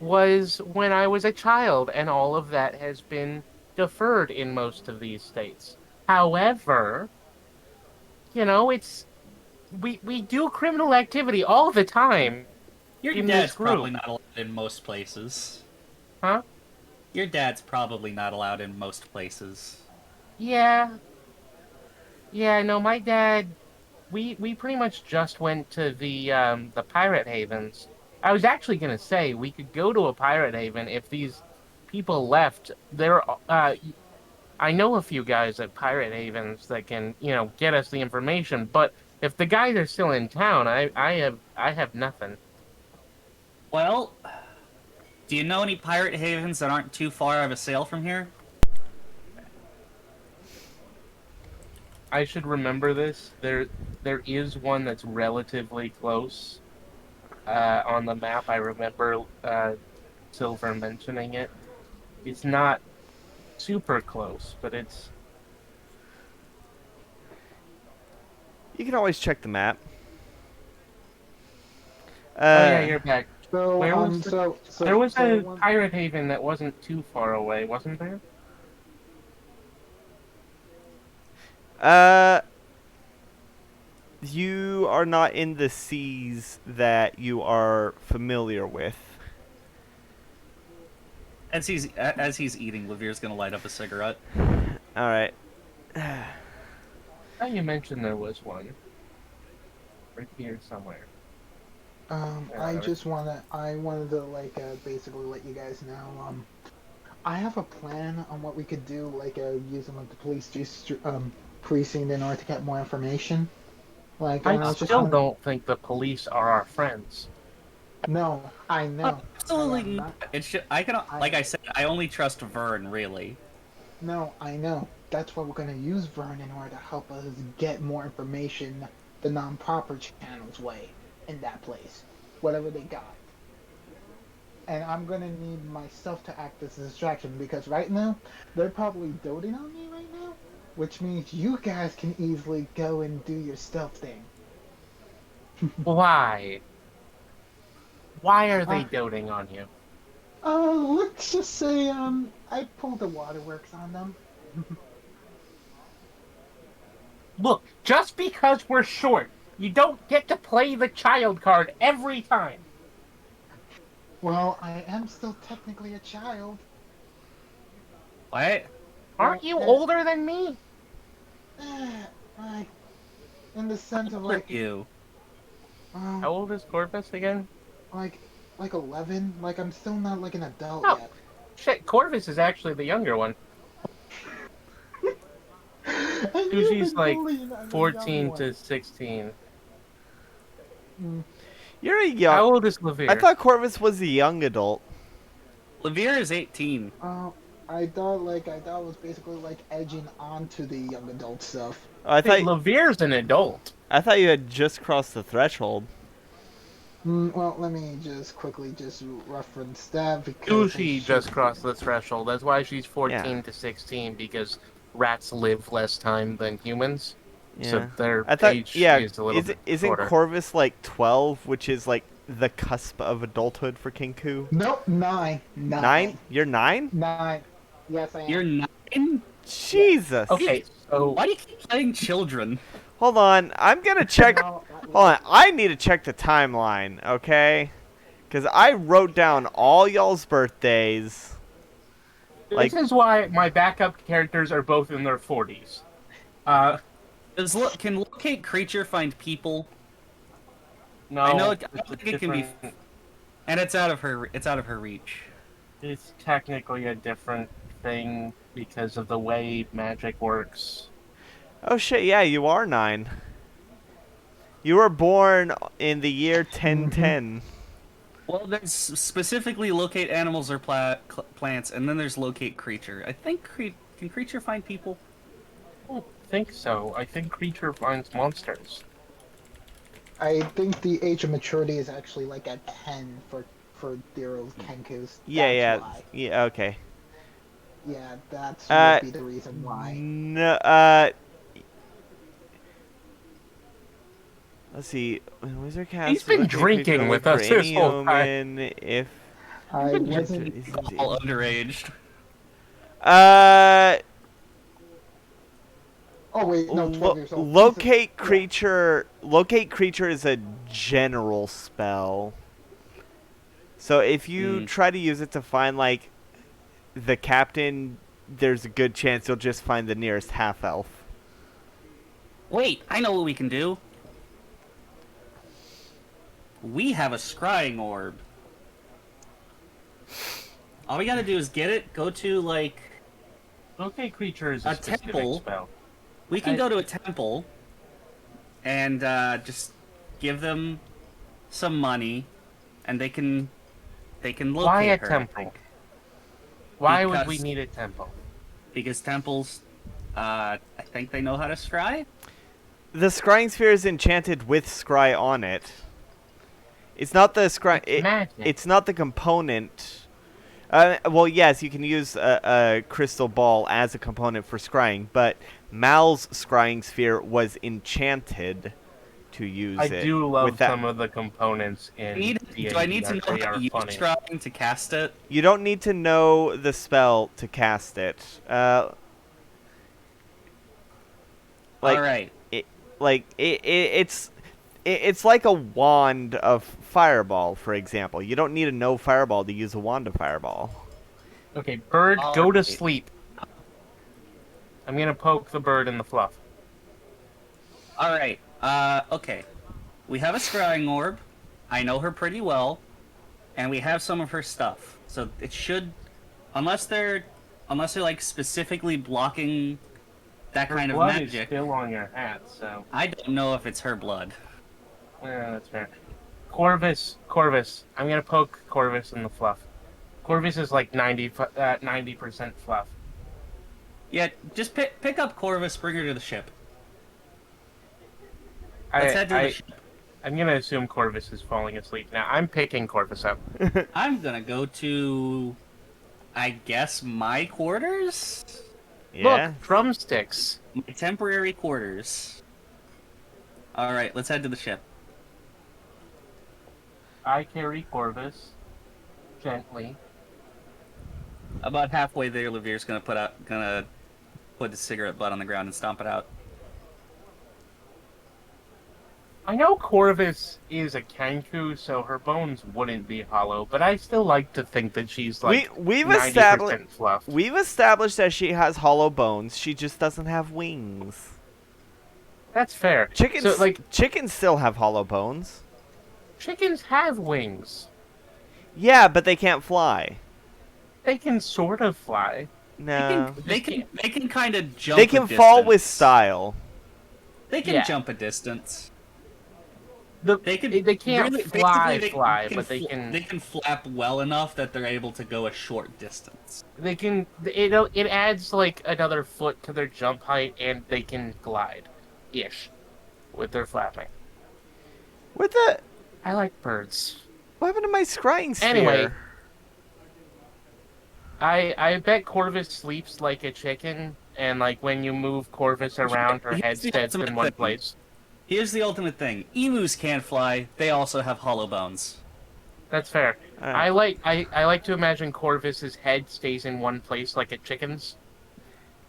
was when I was a child, and all of that has been deferred in most of these states. However, we do criminal activity all the time. Your in dad's this group. probably not allowed in most places. Huh? Your dad's probably not allowed in most places. Yeah. Yeah, no, my dad, we pretty much just went to the pirate havens. I was actually gonna say we could go to a pirate haven if these people left. I know a few guys at pirate havens that can, get us the information, but if the guys are still in town, I have nothing. Well, do you know any pirate havens that aren't too far of a sail from here? I should remember this. There is one that's relatively close on the map. I remember Silver mentioning it. It's not super close, but it's. You can always check the map. Oh yeah, you're back. So Where was there was a one- pirate haven that wasn't too far away, wasn't there? You are not in the seas that you are familiar with. As he's eating, Laveer's gonna light up a cigarette. All right. Now you mentioned there was one right here somewhere. I wanted to like basically let you guys know. I have a plan on what we could do, like using like the precinct in order to get more information. Like, and I I was just still wondering. don't think the police are our friends. No, I know. Absolutely I am not. It's just, I can, like I said, I only trust Vern, really. No, I know. That's why we're gonna use Vern in order to help us get more information the non-proper channels way in that place, whatever they got. And I'm gonna need myself to act as a distraction because right now they're probably doting on me right now, which means you guys can easily go and do your stealth thing. Why? Why are they doting on you? Let's just say I pulled the waterworks on them. Look, just because we're short, you don't get to play the child card every time. Well, I am still technically a child. What? Aren't you Well, older than me? Like, in the sense of What like, are you? How old is Corvus again? like, like 11. Like, I'm still not like an adult Oh. yet. Shit, Corvus is actually the younger one. And Sushi's you've been like bullying the young 14 one. to 16. You're a young. How old is Laveer? I thought Corvus was a young adult. Laveer is 18. I thought it was basically like edging onto the young adult stuff. Oh, I Hey, thought Laveer's an adult. you had just crossed the threshold. Well, let me just quickly just reference that because Sushi just crossed the threshold. That's why she's 14 Yeah. to 16, because rats live less time than humans. Yeah. So their I thought. age Yeah. is a little bit Isn't shorter. Corvus like 12, which is like the cusp of adulthood for Kinku? Nope, 9. 9? You're 9? 9. Yes, I am. You're 9? Jesus. Okay, so Why do you keep playing children? Hold on. I'm gonna check. No, Hold on. I need to check the timeline, okay? Because I wrote down all y'all's birthdays. Like, this is why my backup characters are both in their 40s. Can locate creature find people? No, I know. I it's a don't think it can be, different- and it's out of her. It's out of her reach. It's technically a different thing because of the way magic works. oh shit, yeah, you are 9. You were born in the year 1010. Well, there's specifically locate animals or plants, and then there's locate creature. I think can creature find people? I don't think so. I think creature finds monsters. I think the age of maturity is actually like at 10 for Dero's Kenkus. Yeah, That's why. yeah, okay. Yeah, that's would be the reason why. No, let's see. Wizard cast. He's been drinking with us this whole time. If I wasn't. All underaged. Oh wait, no, 12 years old. locate creature. Locate creature is a general spell. So if you try to use it to find like the captain, there's a good chance you'll just find the nearest half elf. Wait, I know what we can do. We have a scrying orb. All we gotta do is get it, go to, like... Locate creature is a specific temple. spell. We can go to a temple and just give them some money, and they can locate Why a her, I temple? think. Why would we Because- need a temple? Because temples, I think they know how to scry? The scrying sphere is enchanted with scry on it. It's not the scry. Magic. It's not the component. Well, yes, you can use a crystal ball as a component for scrying, but Mal's scrying sphere was enchanted to use I it. do love with that. some of the components in D&D. Do I need to know They how are to use funny. scrying to cast it? You don't need to know the spell to cast it. Like, Alright. like it's like a wand of fireball, for example. You don't need a no fireball to use a wand of fireball. Okay, bird, All go to right. sleep. I'm gonna poke the bird in the fluff. All right. Okay. We have a scrying orb. I know her pretty well, and we have some of her stuff. So it should, unless they're like specifically blocking that Her kind of blood is magic. still on your hat, so I don't know if it's her blood. yeah, that's fair. Corvus, I'm gonna poke Corvus in the fluff. Corvus is like 90% fluff. Yeah, just pick up Corvus, bring her to the ship. Let's head to the ship. I'm gonna assume Corvus is falling asleep now. I'm picking Corvus up. I'm gonna go to, I guess, my quarters? Yeah. Look, drumsticks. My temporary quarters. Alright, let's head to the ship. I carry Corvus gently. About halfway there, Laveer's gonna put the cigarette butt on the ground and stomp it out. I know Corvus is a Kenku, so her bones wouldn't be hollow, but I still like to think that she's like we've 90% fluff. We've established that she has hollow bones. She just doesn't have wings. That's fair. Chickens, So, like, chickens still have hollow bones. chickens have wings. Yeah, but they can't fly. They can sort of fly. No. They can kind of jump. They can fall with style. They can Yeah. jump a distance. They can't really- fly, basically but they can. They can flap well enough that they're able to go a short distance. They can. It adds like another foot to their jump height, and they can glide, ish, with their flapping. What the? I like birds. What happened to my scrying sphere? Anyway. I bet Corvus sleeps like a chicken, and like when you move Corvus around, her head Here's the sits in ultimate one thing. place. Here's the ultimate thing: emus can't fly. They also have hollow bones. That's fair. I like to imagine Corvus's head stays in one place like a chicken's.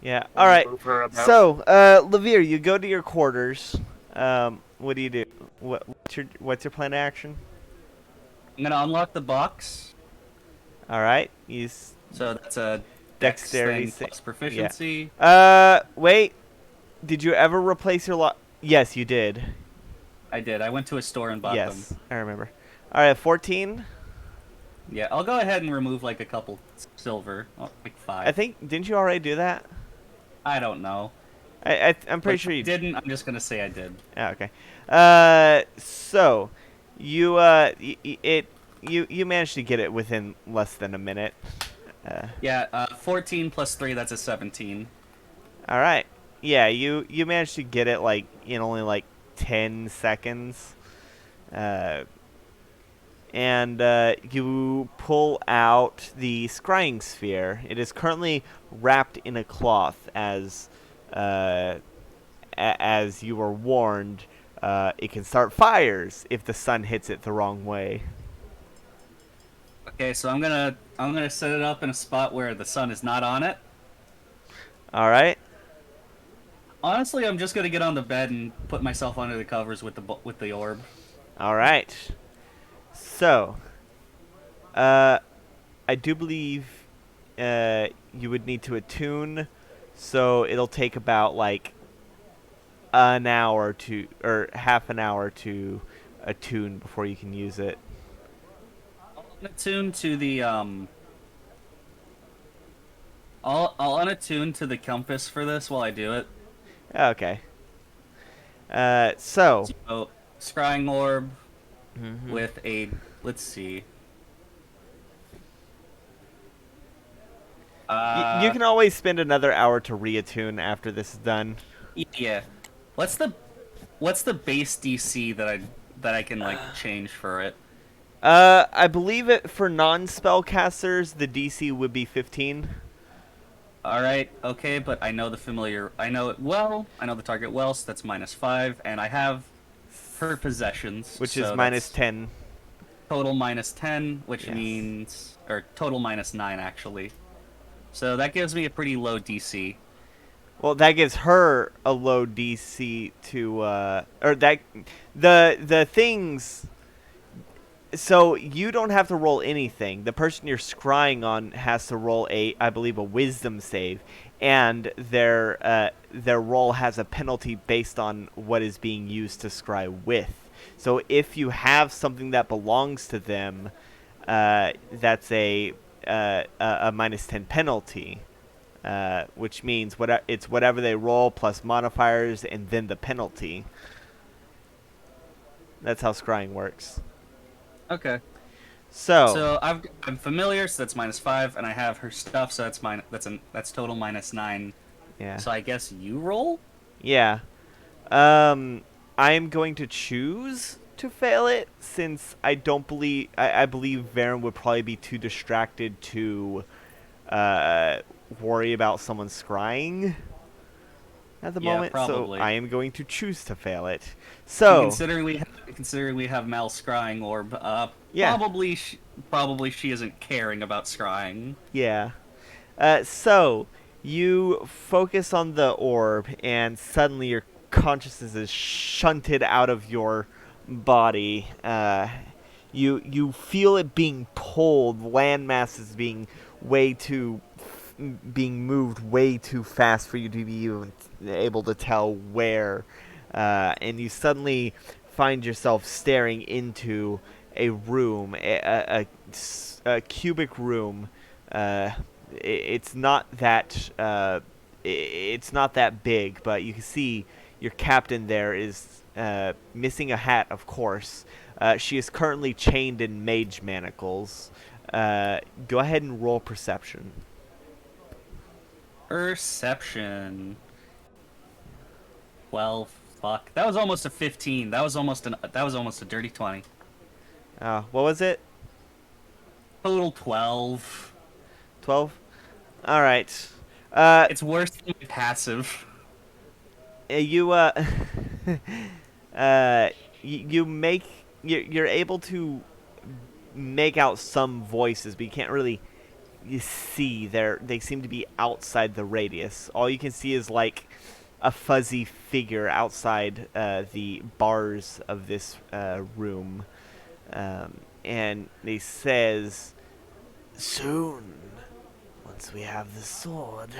Yeah. when All you right. move her about. So, Laveer, you go to your quarters. What do you do? What's your plan of action? I'm gonna unlock the box. All right. So that's a Dexterity thing plus proficiency. Wait. Did you ever replace your lock? Yes, you did. I did. I went to a store and bought Yes, them. I remember. All right, 14. Yeah, I'll go ahead and remove like a couple silver, like 5. I think didn't you already do that? I don't know. I'm pretty If sure I you didn't. I'm just gonna say I did. Oh, okay. So you you managed to get it within less than a minute. Yeah, 14 plus 3. That's a 17. All right. Yeah, you managed to get it like in only like 10 seconds. And you pull out the scrying sphere. It is currently wrapped in a cloth, as you were warned. It can start fires if the sun hits it the wrong way. Okay, so I'm gonna set it up in a spot where the sun is not on it. All right. Honestly, I'm just gonna get on the bed and put myself under the covers with the orb. All right. So, I do believe you would need to attune, so it'll take about like an hour to, or half an hour to attune before you can use it. I'll unattune to the I'll unattune to the compass for this while I do it. Okay. So So, scrying orb mhm. with a, let's see. You can always spend another hour to reattune after this is done. Yeah. What's the base DC that I can like change for it? I believe it for non-spellcasters, the DC would be 15. All right, okay, but I know I know it well. I know the target well, so that's -5, and I have her possessions, Which so is minus that's 10. total -10, which Yes. means, or total -9 actually. So that gives me a pretty low DC. Well, that gives her a low DC to, or that, the things. So you don't have to roll anything. The person you're scrying on has to roll I believe, a Wisdom save, and their roll has a penalty based on what is being used to scry with. So if you have something that belongs to them, that's a -10 penalty. Which means it's whatever they roll plus modifiers and then the penalty. That's how scrying works. Okay. So, So I'm familiar, so that's -5, and I have her stuff, so that's total -9. yeah. So I guess you roll? Yeah. I am going to choose to fail it since I don't believe I believe Vaerin would probably be too distracted to worry about someone scrying at the Yeah, moment. So probably. I am going to choose to fail it. So Considering we have Mal scrying orb, Yeah. probably she isn't caring about scrying. yeah. So you focus on the orb, and suddenly your consciousness is shunted out of your body. You feel it being pulled. Land masses being moved way too fast for you to be even able to tell where. And you suddenly find yourself staring into a room, a cubic room. It's not that it's not that big, but you can see your captain there is missing a hat, of course. She is currently chained in mage manacles. Go ahead and roll perception. Perception. Well, fuck. That was almost a 15. That was almost a dirty 20. What was it? Total 12. 12? Alright. It's worse than my passive. You, you make, you're able to make out some voices, but you can't really see. They seem to be outside the radius. All you can see is like a fuzzy figure outside the bars of this room. And he says, "Soon, once we have the sword,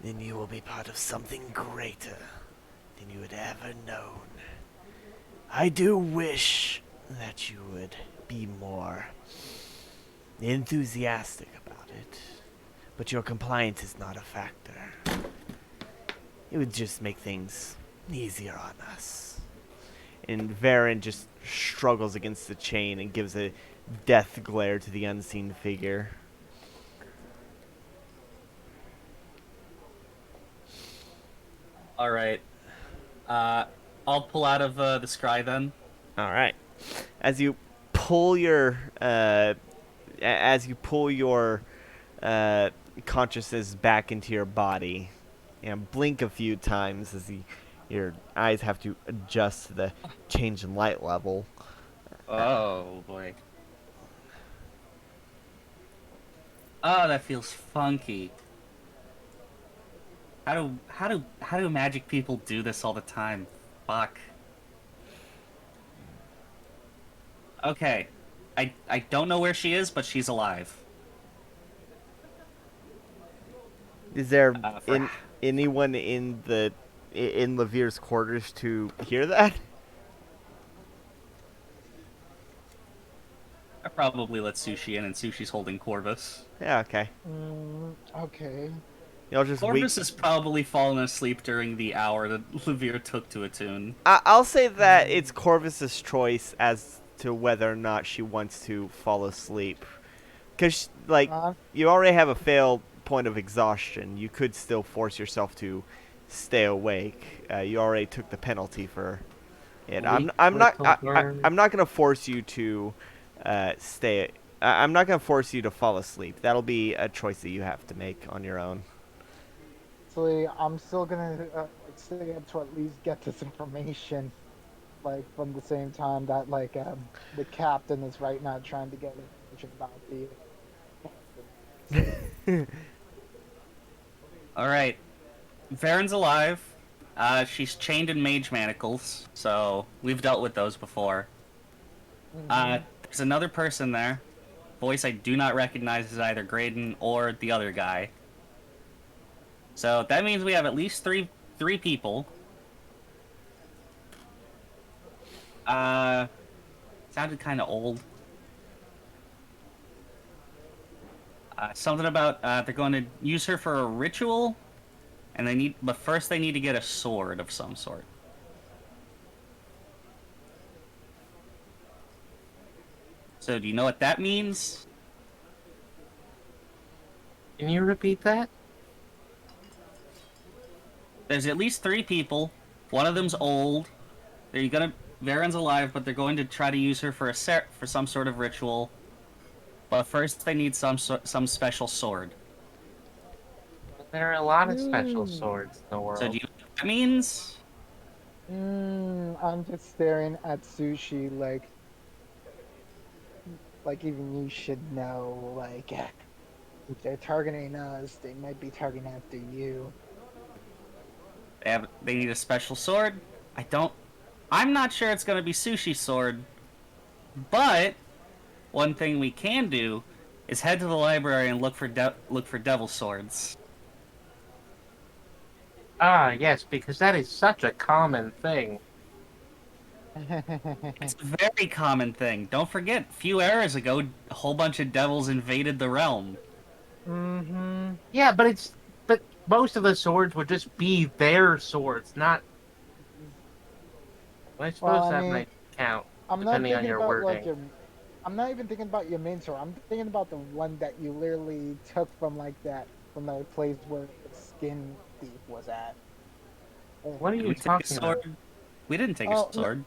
then you will be part of something greater than you had ever known. I do wish that you would be more enthusiastic about it, but your compliance is not a factor. It would just make things easier on us." And Vaerin just struggles against the chain and gives a death glare to the unseen figure. All right. I'll pull out of the scry then. All right. As you pull your consciousness back into your body, and blink a few times as your eyes have to adjust to the change in light level. Oh boy. Oh, that feels funky. How do magic people do this all the time? Fuck. Okay. I don't know where she is, but she's alive. Is there For- anyone in Laveer's quarters to hear that? I probably let Sushi in, and Sushi's holding Corvus. Yeah, okay. Okay. You'll just Corvus wait. has probably fallen asleep during the hour that Laveer took to attune. I'll say that it's Corvus's choice as to whether or not she wants to fall asleep. Because, like, you already have a failed point of exhaustion. You could still force yourself to stay awake. You already took the penalty for it. I'm not going to force you to stay. I'm not going to force you to fall asleep. That'll be a choice that you have to make on your own. Actually, I'm still gonna stay up to at least get this information, like from the same time that the captain is right now trying to get information about the. All right. Vaerin's alive. She's chained in mage manacles, so we've dealt with those before. There's another person there. Voice I do not recognize as either Graydon or the other guy. So that means we have at least three people. Sounded kind of old. Something about they're going to use her for a ritual, and but first they need to get a sword of some sort. So do you know what that means? Can you repeat that? There's at least three people. One of them's old. Varen's alive, but they're going to try to use her for for some sort of ritual. But first, they need some special sword. There are a lot of special swords in the world. So do you know what that means? I'm just staring at Sushi like even you should know, like, if they're targeting us, they might be targeting after you. They need a special sword. I'm not sure it's gonna be Sushi's sword, but one thing we can do is head to the library and look for devil swords. Ah, yes, because that is such a common thing. It's a very common thing. Don't forget, a few eras ago, a whole bunch of devils invaded the realm. Yeah, but most of the swords would just be their swords, not. I suppose Well, I that mean, might count, I'm not depending on thinking your about wording. like your. I'm not even thinking about your main sword. I'm thinking about the one that you literally took from from the place where the skin thief was at. What are Did you we take a talking about? sword? We didn't take Oh, a sword.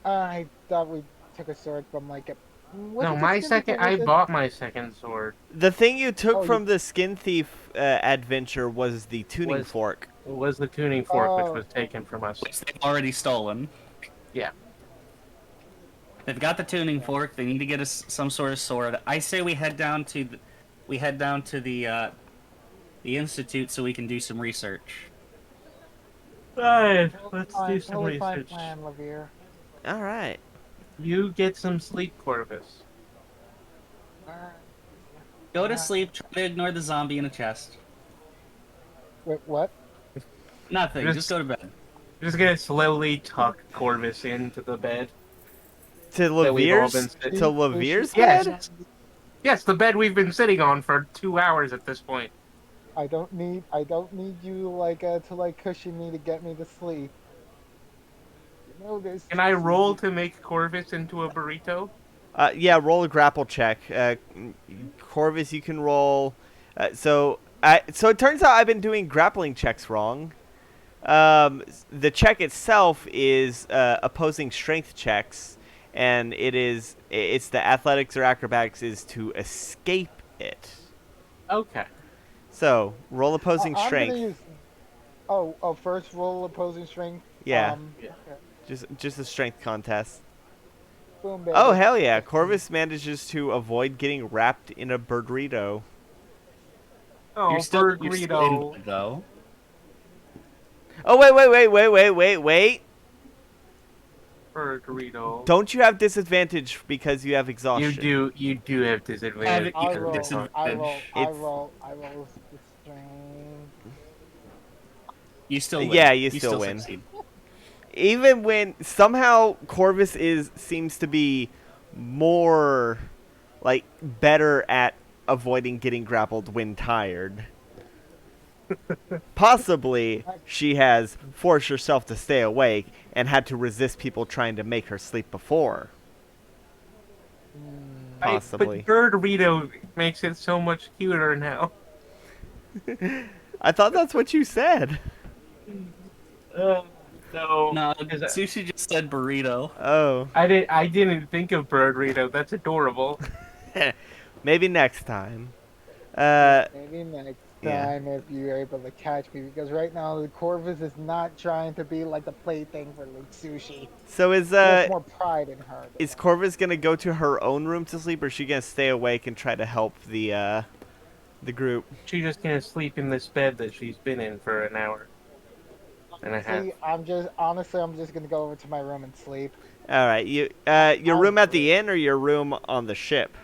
I thought we took a sword from like a. Was No, it the skin thief or I was it- bought my second sword. The thing you took Oh, from the Skin Thief adventure was the tuning Was- fork. It was the tuning fork, which Oh. was taken from us. Which they've already stolen. Yeah. They've got the tuning fork. They need to get us some sort of sword. I say we head down to the institute so we can do some research. Alright, let's do Fine, some totally fine research. plan, Laveer. All right. You get some sleep, Corvus. Go to sleep. Try to ignore the zombie in a chest. Wait, what? Nothing. Just- Just go to bed. Just gonna slowly tuck Corvus into the bed. To That we've all Laveer's been to sitting- Laveer's Yes. bed. Yes, the bed we've been sitting on for 2 hours at this point. I don't need you to cushion me to get me to sleep. You know this. Can I roll to make Corvus into a burrito? Yeah, roll a grapple check. Corvus, you can roll. So it turns out I've been doing grappling checks wrong. The check itself is opposing strength checks, and it's the athletics or acrobatics is to escape it. Okay. So roll opposing I'm strength. gonna use. First roll opposing strength. Yeah. Yeah. Okay. Just a strength contest. Boom, baby. Oh hell yeah! Corvus manages to avoid getting wrapped in a burrito. Oh, You're still in burrito. bed, though. Oh wait! Burrito. Don't you have disadvantage because you have exhaustion? You do have disadvantage. Have I it- roll. disadvantage. I roll. I It's- roll. I roll the strength. You still win. Yeah, you still win. Succeed. Even when somehow Corvus seems to be more better at avoiding getting grappled when tired. Possibly she has forced herself to stay awake and had to resist people trying to make her sleep before. Possibly. But burrito makes it so much cuter now. I thought that's what you said. No. No, 'cause Sushi just said burrito. Oh, I didn't think of burrito. That's adorable. maybe next time. Maybe next yeah. time if you're able to catch me, because right now the Corvus is not trying to be like the plaything for like Sushi. So is There's more pride in her. is Corvus gonna go to her own room to sleep, or is she gonna stay awake and try to help the the group. She's just gonna sleep in this bed that she's been in for an hour and a half. See, I'm just gonna go over to my room and sleep. All right, your I'll room at the inn or your room on the ship?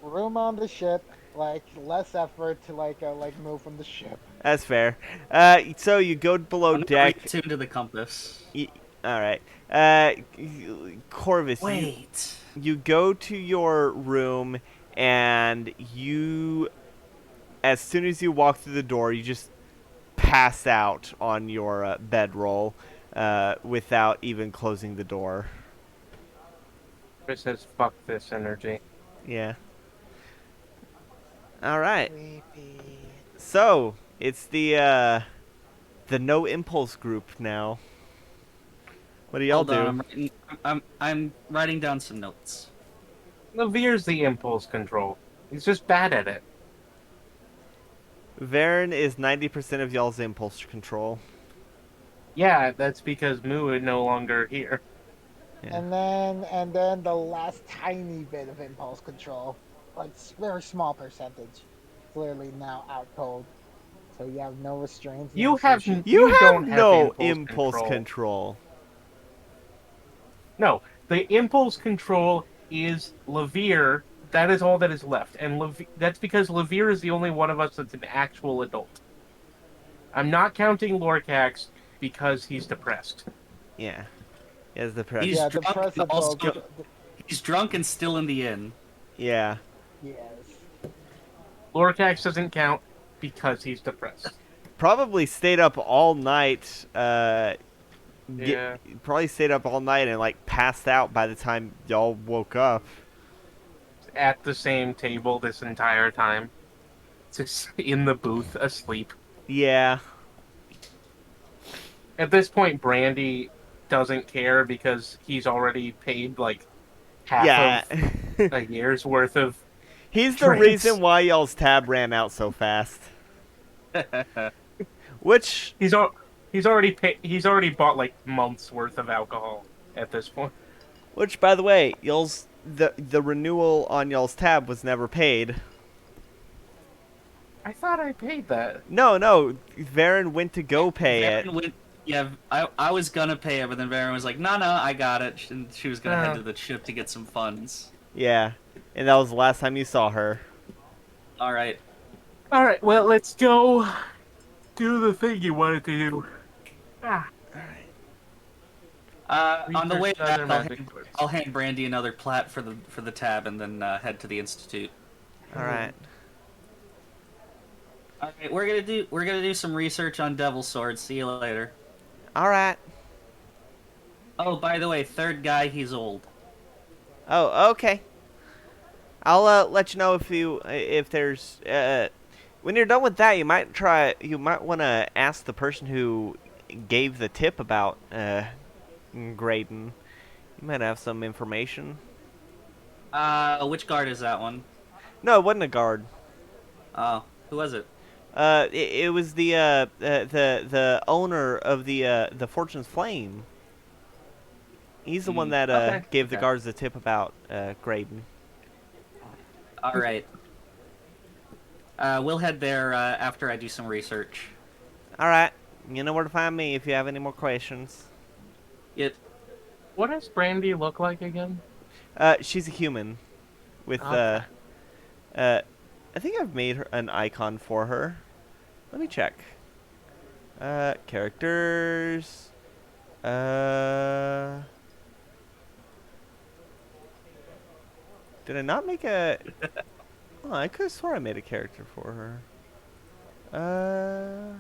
room on the ship, like less effort to like move from the ship. That's fair. So you go below I'm gonna deck. retune to the compass. All right. Corvus, Wait. you go to your room and you, as soon as you walk through the door, you just pass out on your bedroll without even closing the door. Chris says, "Fuck this energy." Yeah. All right. Sleepy. So it's the no impulse group now. What do y'all Hold on, do? I'm writing down some notes. Laveer's the impulse control. He's just bad at it. Vaerin is 90% of y'all's impulse control. Yeah, that's because Moo is no longer here. Yeah. And then the last tiny bit of impulse control, like very small percentage, clearly now out cold. So you have no restraints. You no have sushi. You have don't no have impulse control. No, the impulse control is Laveer. That is all that is left, and that's because Laveer is the only one of us that's an actual adult. I'm not counting Lorcax because he's depressed. Yeah. He has the pressure. He's Yeah, drunk depressed and also adults. he's drunk and still in the inn. Yeah. Yes. Lorcax doesn't count because he's depressed. Probably stayed up all night. Yeah. Probably stayed up all night and like passed out by the time y'all woke up. At the same table this entire time. Just in the booth, asleep. Yeah. At this point, Brandy doesn't care because he's already paid like half Yeah. of a year's worth of He's the drinks. reason why y'all's tab ran out so fast. Which He's already paid. He's already bought like months worth of alcohol at this point. Which, by the way, y'all's the renewal on y'all's tab was never paid. I thought I paid that. No, Vaerin went to go pay it. Vaerin went, yeah, I was gonna pay it, but then Vaerin was like, no, I got it. And she was gonna head to the ship to get some funds. Yeah, and that was the last time you saw her. All right. All right. Well, let's go do the thing you wanted to do. On the way Research back, other magic words. I'll hand Brandy another plat for the tab, and then head to the institute. All right. All right, we're gonna do some research on Devil Swords. See you later. All right. Oh, by the way, third guy, he's old. Oh, okay. I'll let you know if there's when you're done with that, you might want to ask the person who gave the tip about Graydon. You might have some information. Which guard is that one? No, it wasn't a guard. Oh, who was it? It was the owner of the Fortune's Flame. He's the one that Okay. gave the guards the tip about Graydon. All right. We'll head there after I do some research. All right. You know where to find me if you have any more questions. It. What does Brandy look like again? She's a human with Okay. I think I've made her an icon for her. Let me check. Characters. Did I not make a? Oh, I could have sworn I made a character for her.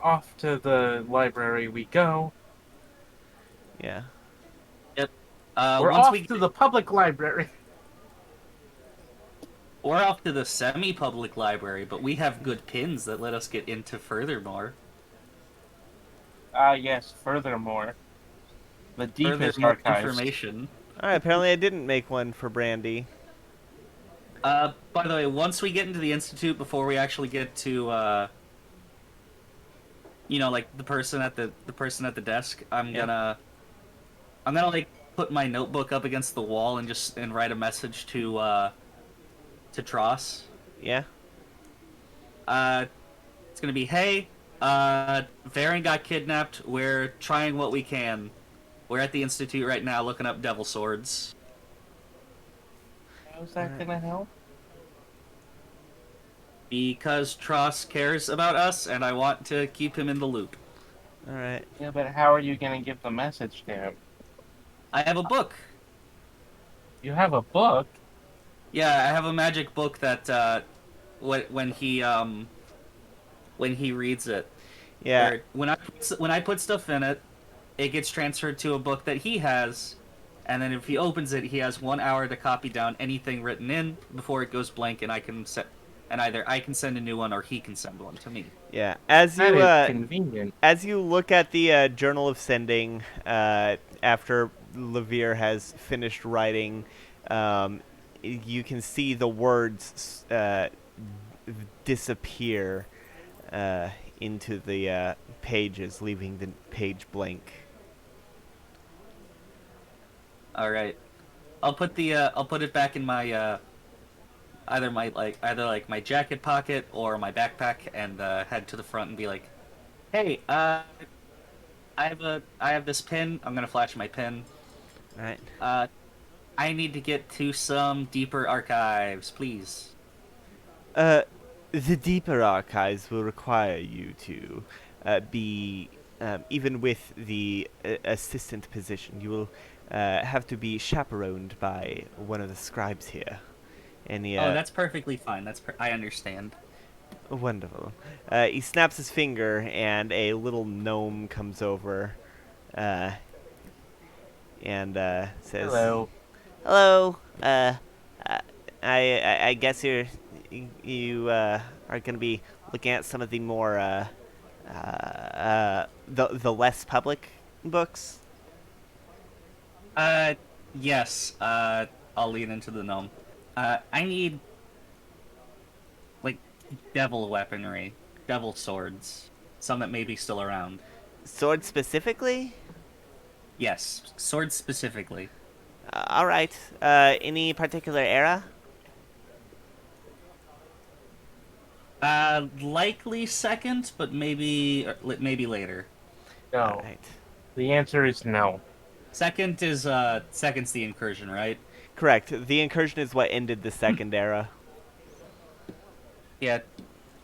Off to the library we go. Yeah. We're Once off we to the public library. We're off to the semi-public library, but we have good pins that let us get into furthermore. Yes, furthermore. The deepest Furthermore archives. information. All right. Apparently, I didn't make one for Brandy. By the way, once we get into the institute, before we actually get to, like the person at the desk, I'm gonna like put my notebook up against the wall and write a message to Tross. Yeah. It's gonna be, hey, Vaerin got kidnapped. We're trying what we can. We're at the Institute right now looking up devil swords. How's All that right. gonna help? Because Tross cares about us, and I want to keep him in the loop. All right. Yeah, but how are you gonna give the message to him? I have a book. You have a book. Yeah, I have a magic book that when he reads it, Yeah. or when I put stuff in it, it gets transferred to a book that he has, and then if he opens it, he has 1 hour to copy down anything written in before it goes blank, and either I can send a new one or he can send one to me. Yeah. That is convenient. As you look at the journal of sending, after Laveer has finished writing, you can see the words disappear into the pages, leaving the page blank. All right, I'll put it back in my either like my jacket pocket or my backpack, and head to the front and be like, hey, I have this pin. I'm gonna flash my pin. All right. I need to get to some deeper archives, please. The deeper archives will require you to be, even with the assistant position, you will have to be chaperoned by one of the scribes here. And he, Oh, that's perfectly fine. I understand. wonderful. He snaps his finger, and a little gnome comes over uh, and says, Hello. "Hello. Uh, I guess you are going to be looking at some of the more the less public books." Yes. I'll lean into the gnome. I need like devil weaponry, devil swords, some that may be still around. Swords specifically? Yes, swords specifically. All right. Any particular era? Likely second, but maybe later. No. All right. The answer is no. Second's the incursion, right? Correct. The incursion is what ended the second era. Yeah,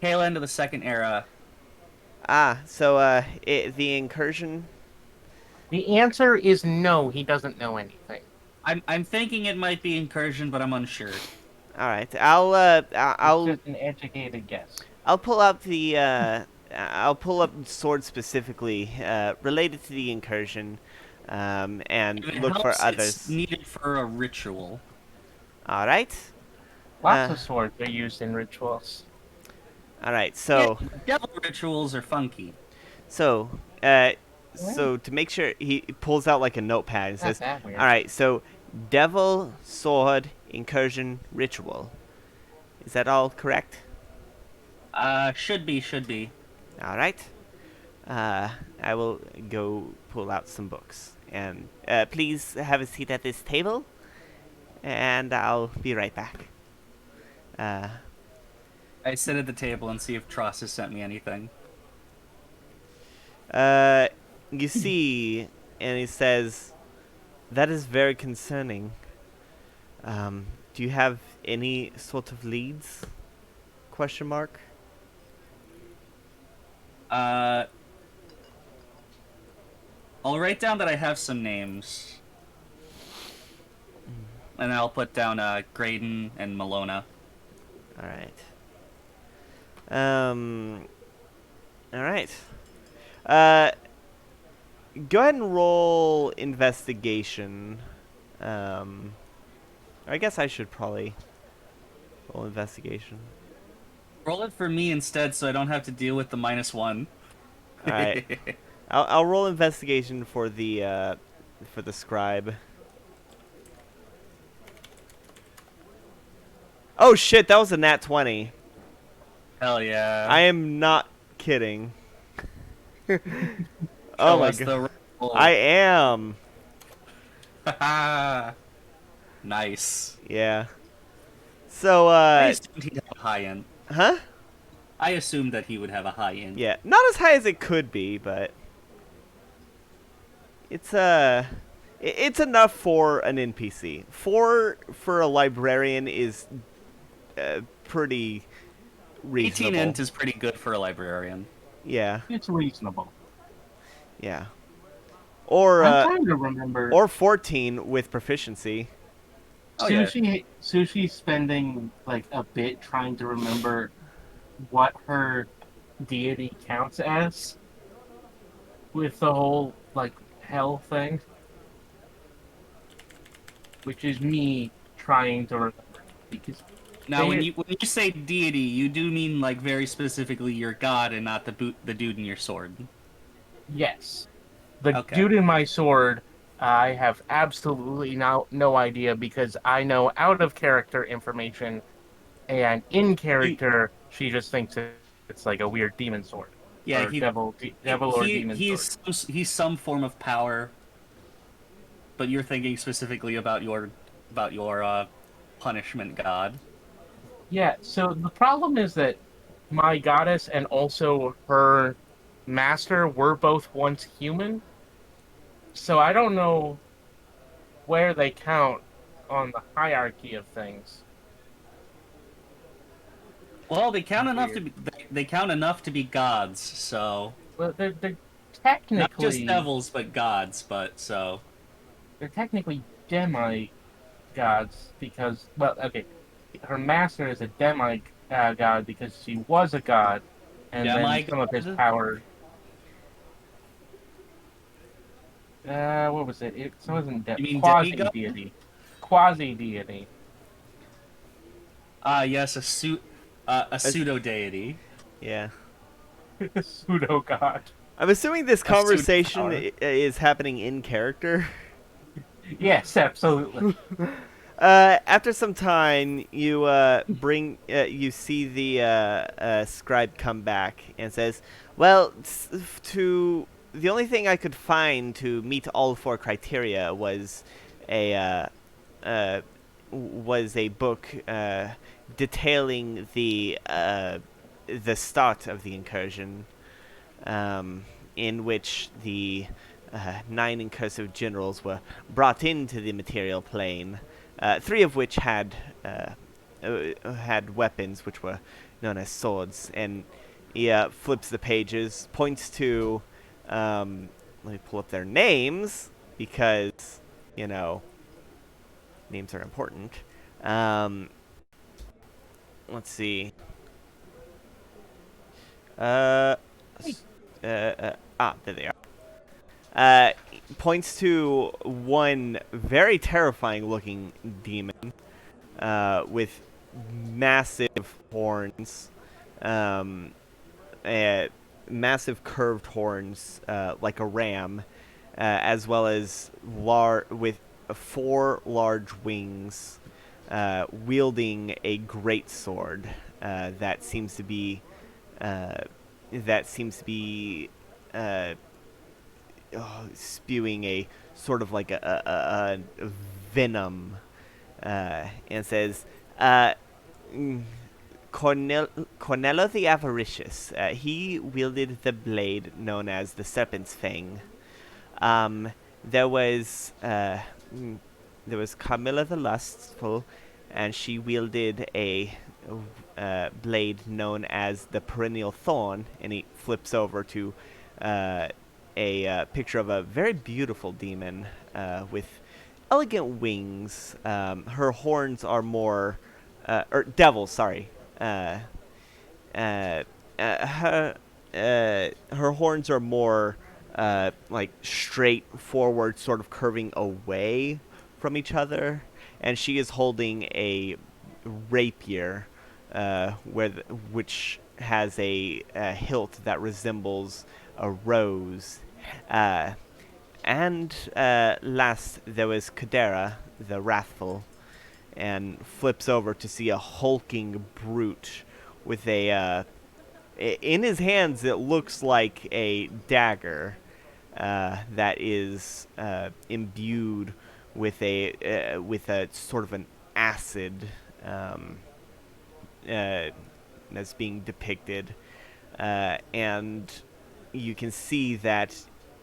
tail end of the second era. Ah, so the incursion. The answer is no. He doesn't know anything. I'm thinking it might be incursion, but I'm unsure. All right. It's I'll just an educated guess. I'll pull up the I'll pull up swords specifically related to the incursion, and If it look for helps, others. it's needed for a ritual. All right. Lots Uh, of swords are used in rituals. All right. So Yeah, devil rituals are funky. so uh, so to make sure, he pulls out like a notepad and Not says, that weird. "All right. So devil sword incursion ritual. Is that all correct?" Should be. All right. I will go pull out some books. And please have a seat at this table, and I'll be right back. Uh, I sit at the table and see if Tross has sent me anything. you see, and he says, "That is very concerning. Do you have any sort of leads?" Question mark. I'll write down that I have some names. And I'll put down Graydon and Malona. All right. All right. Go ahead and roll investigation. I guess I should probably roll investigation. Roll it for me instead so I don't have to deal with the -1. All right. I'll roll investigation for the scribe. Oh shit! That was a nat 20. Hell yeah. I am not kidding. Show Oh my us god! the roll. I am. Haha. Nice. Yeah. So, I assumed he'd have a high end. huh? I assumed that he would have a high end. Yeah, not as high as it could be, but it's it's enough for an NPC. For a librarian is pretty 18 reasonable. int is pretty good for a librarian. Yeah, It's reasonable. yeah. Or I'm trying to remember. or 14 with proficiency. Oh, yeah. Sushi's spending like a bit trying to remember what her deity counts as with the whole like hell thing, which is me trying to remember because Now, when they- you say deity, you do mean like very specifically your god and not the dude in your sword. yes, the Okay. dude in my sword, I have absolutely no idea because I know out of character information, and in character she just thinks it's like a weird demon sword. Yeah, Or devil or demon sword. he's some form of power, but you're thinking specifically about your punishment god. Yeah, so the problem is that my goddess and also her master were both once human, so I don't know where they count on the hierarchy of things. Well, they count enough to Weird. be they count enough to be gods, so Well, they're not just technically devils but gods, but so they're technically demi gods because well, okay, her master is a demi god because she was a god, and then some of his Demi-god? power. What was it? It wasn't You mean quasi demigod? deity. Quasi deity. Ah, yes, a pseudo deity. Yeah. Pseudo god. I'm assuming this A pseudo conversation power. is happening in character. Yes, absolutely. After some time, you you see the scribe come back and says, "Well, the only thing I could find to meet all four criteria was a book detailing the start of the incursion, in which the 9 incursive generals were brought into the material plane, 3 of which had weapons which were known as swords." And he flips the pages, points to, let me pull up their names because, names are important. Let's see. There they are. Points to one very terrifying looking demon with massive horns, massive curved horns like a ram, as well as with 4 large wings, wielding a great sword that seems to be spewing a sort of like a venom, and says, Cornello the Avaricious. He wielded the blade known as the Serpent's Fang. There was Carmilla the Lustful, and she wielded a blade known as the Perennial Thorn, and he flips over to a picture of a very beautiful demon with elegant wings. Her horns are more, or devils, sorry. Her horns are more like straightforward, sort of curving away from each other, and she is holding a rapier, which has a hilt that resembles a rose. And last, there was Kadera, the Wrathful, and flips over to see a hulking brute with a in his hands it looks like a dagger that is imbued with a sort of an acid um, that's being depicted, and you can see that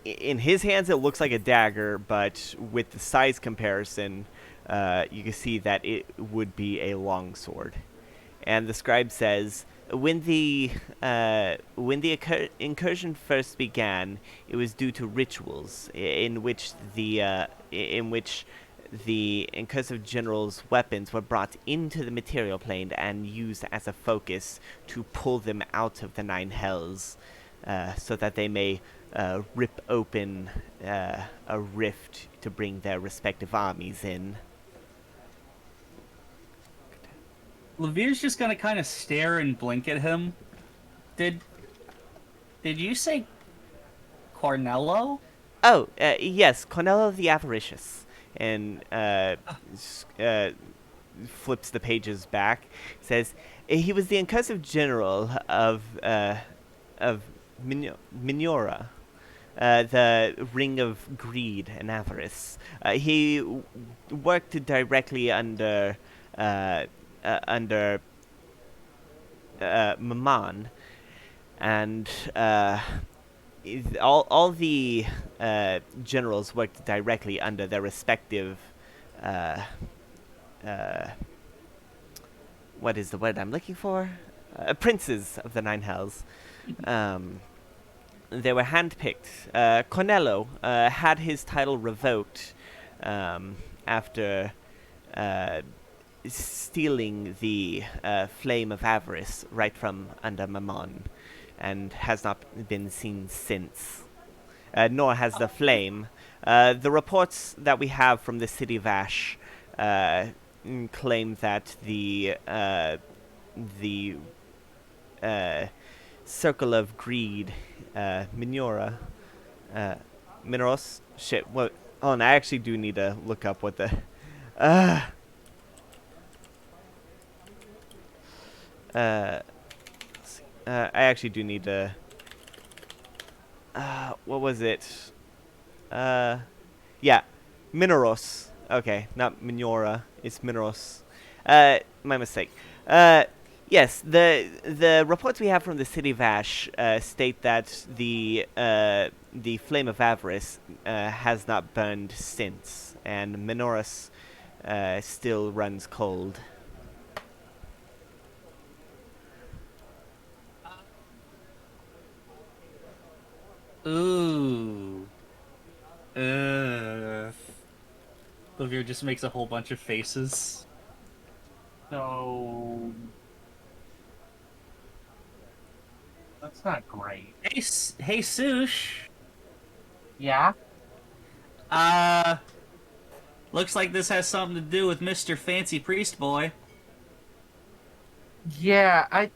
in his hands it looks like a dagger, but with the size comparison, you can see that it would be a long sword. And the scribe says, when the incursion first began, it was due to rituals in which the incursive general's weapons were brought into the material plane and used as a focus to pull them out of the nine hells, so that they may rip open a rift to bring their respective armies in. Laveer's just gonna kind of stare and blink at him. Did you say Cornello? Oh, yes, Cornello the Avaricious. And flips the pages back. Says, he was the incursive general of Minora, the Ring of Greed and Avarice. He worked directly under Maman, and all the generals worked directly under their respective what is the word I'm looking for? Princes of the Nine Hells. They were handpicked. Cornello had his title revoked after stealing the Flame of Avarice right from under Mammon, and has not been seen since. Nor has the flame. The reports that we have from the city of Ash claim that the Circle of Greed, Minora, Mineros. Shit. What? Oh, and I actually do need to look up what the. I actually do need to. What was it? Yeah, Mineros. Okay, not Minora. It's Mineros. My mistake. Yes, the reports we have from the city of Ash state that the Flame of Avarice has not burned since, and Minoros still runs cold. Ooh. Laveer just makes a whole bunch of faces. So that's not great. Hey, Sush. Yeah. Looks like this has something to do with Mr. Fancy Priest Boy. Yeah.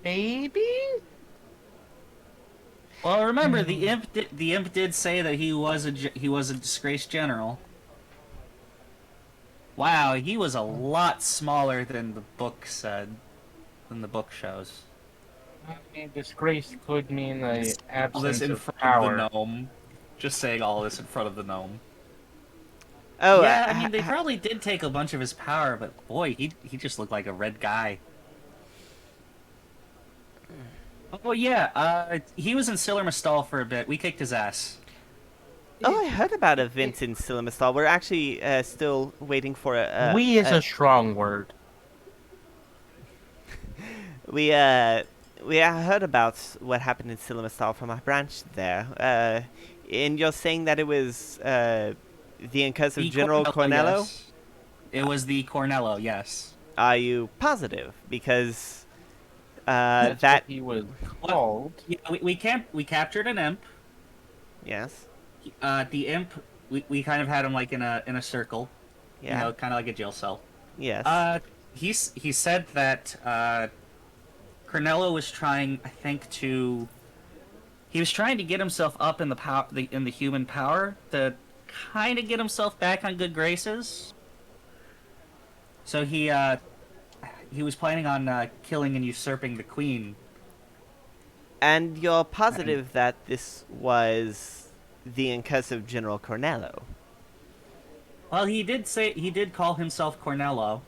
Maybe. Well, remember the imp did say that he was a disgraced general. Wow, he was a lot smaller than the book said, than the book shows. I mean, disgrace could mean the All this absence in of front power. of the gnome. Just saying all this in front of the gnome. Oh, Yeah, I mean, they probably did take a bunch of his power, but boy, he just looked like a red guy. Oh yeah, he was in Sillermastal for a bit. We kicked his ass. Oh, I heard about events in Silamistal. We're actually still waiting for We is a strong word. we heard about what happened in Silamistal from our branch there. And you're saying that it was the incursive General Cornello? Yes. It was the Cornello, yes. Are you positive? Because That's that what he was called. Yeah, we captured an imp. yes, The imp, we kind of had him like in a circle. yeah, You know, kind of like a jail cell. yes. He said that Cornello was trying, I think, he was trying to get himself up in the human power to kind of get himself back on good graces. So he was planning on killing and usurping the queen. And you're positive that this was the incursive General Cornello? Well, he did call himself Cornello,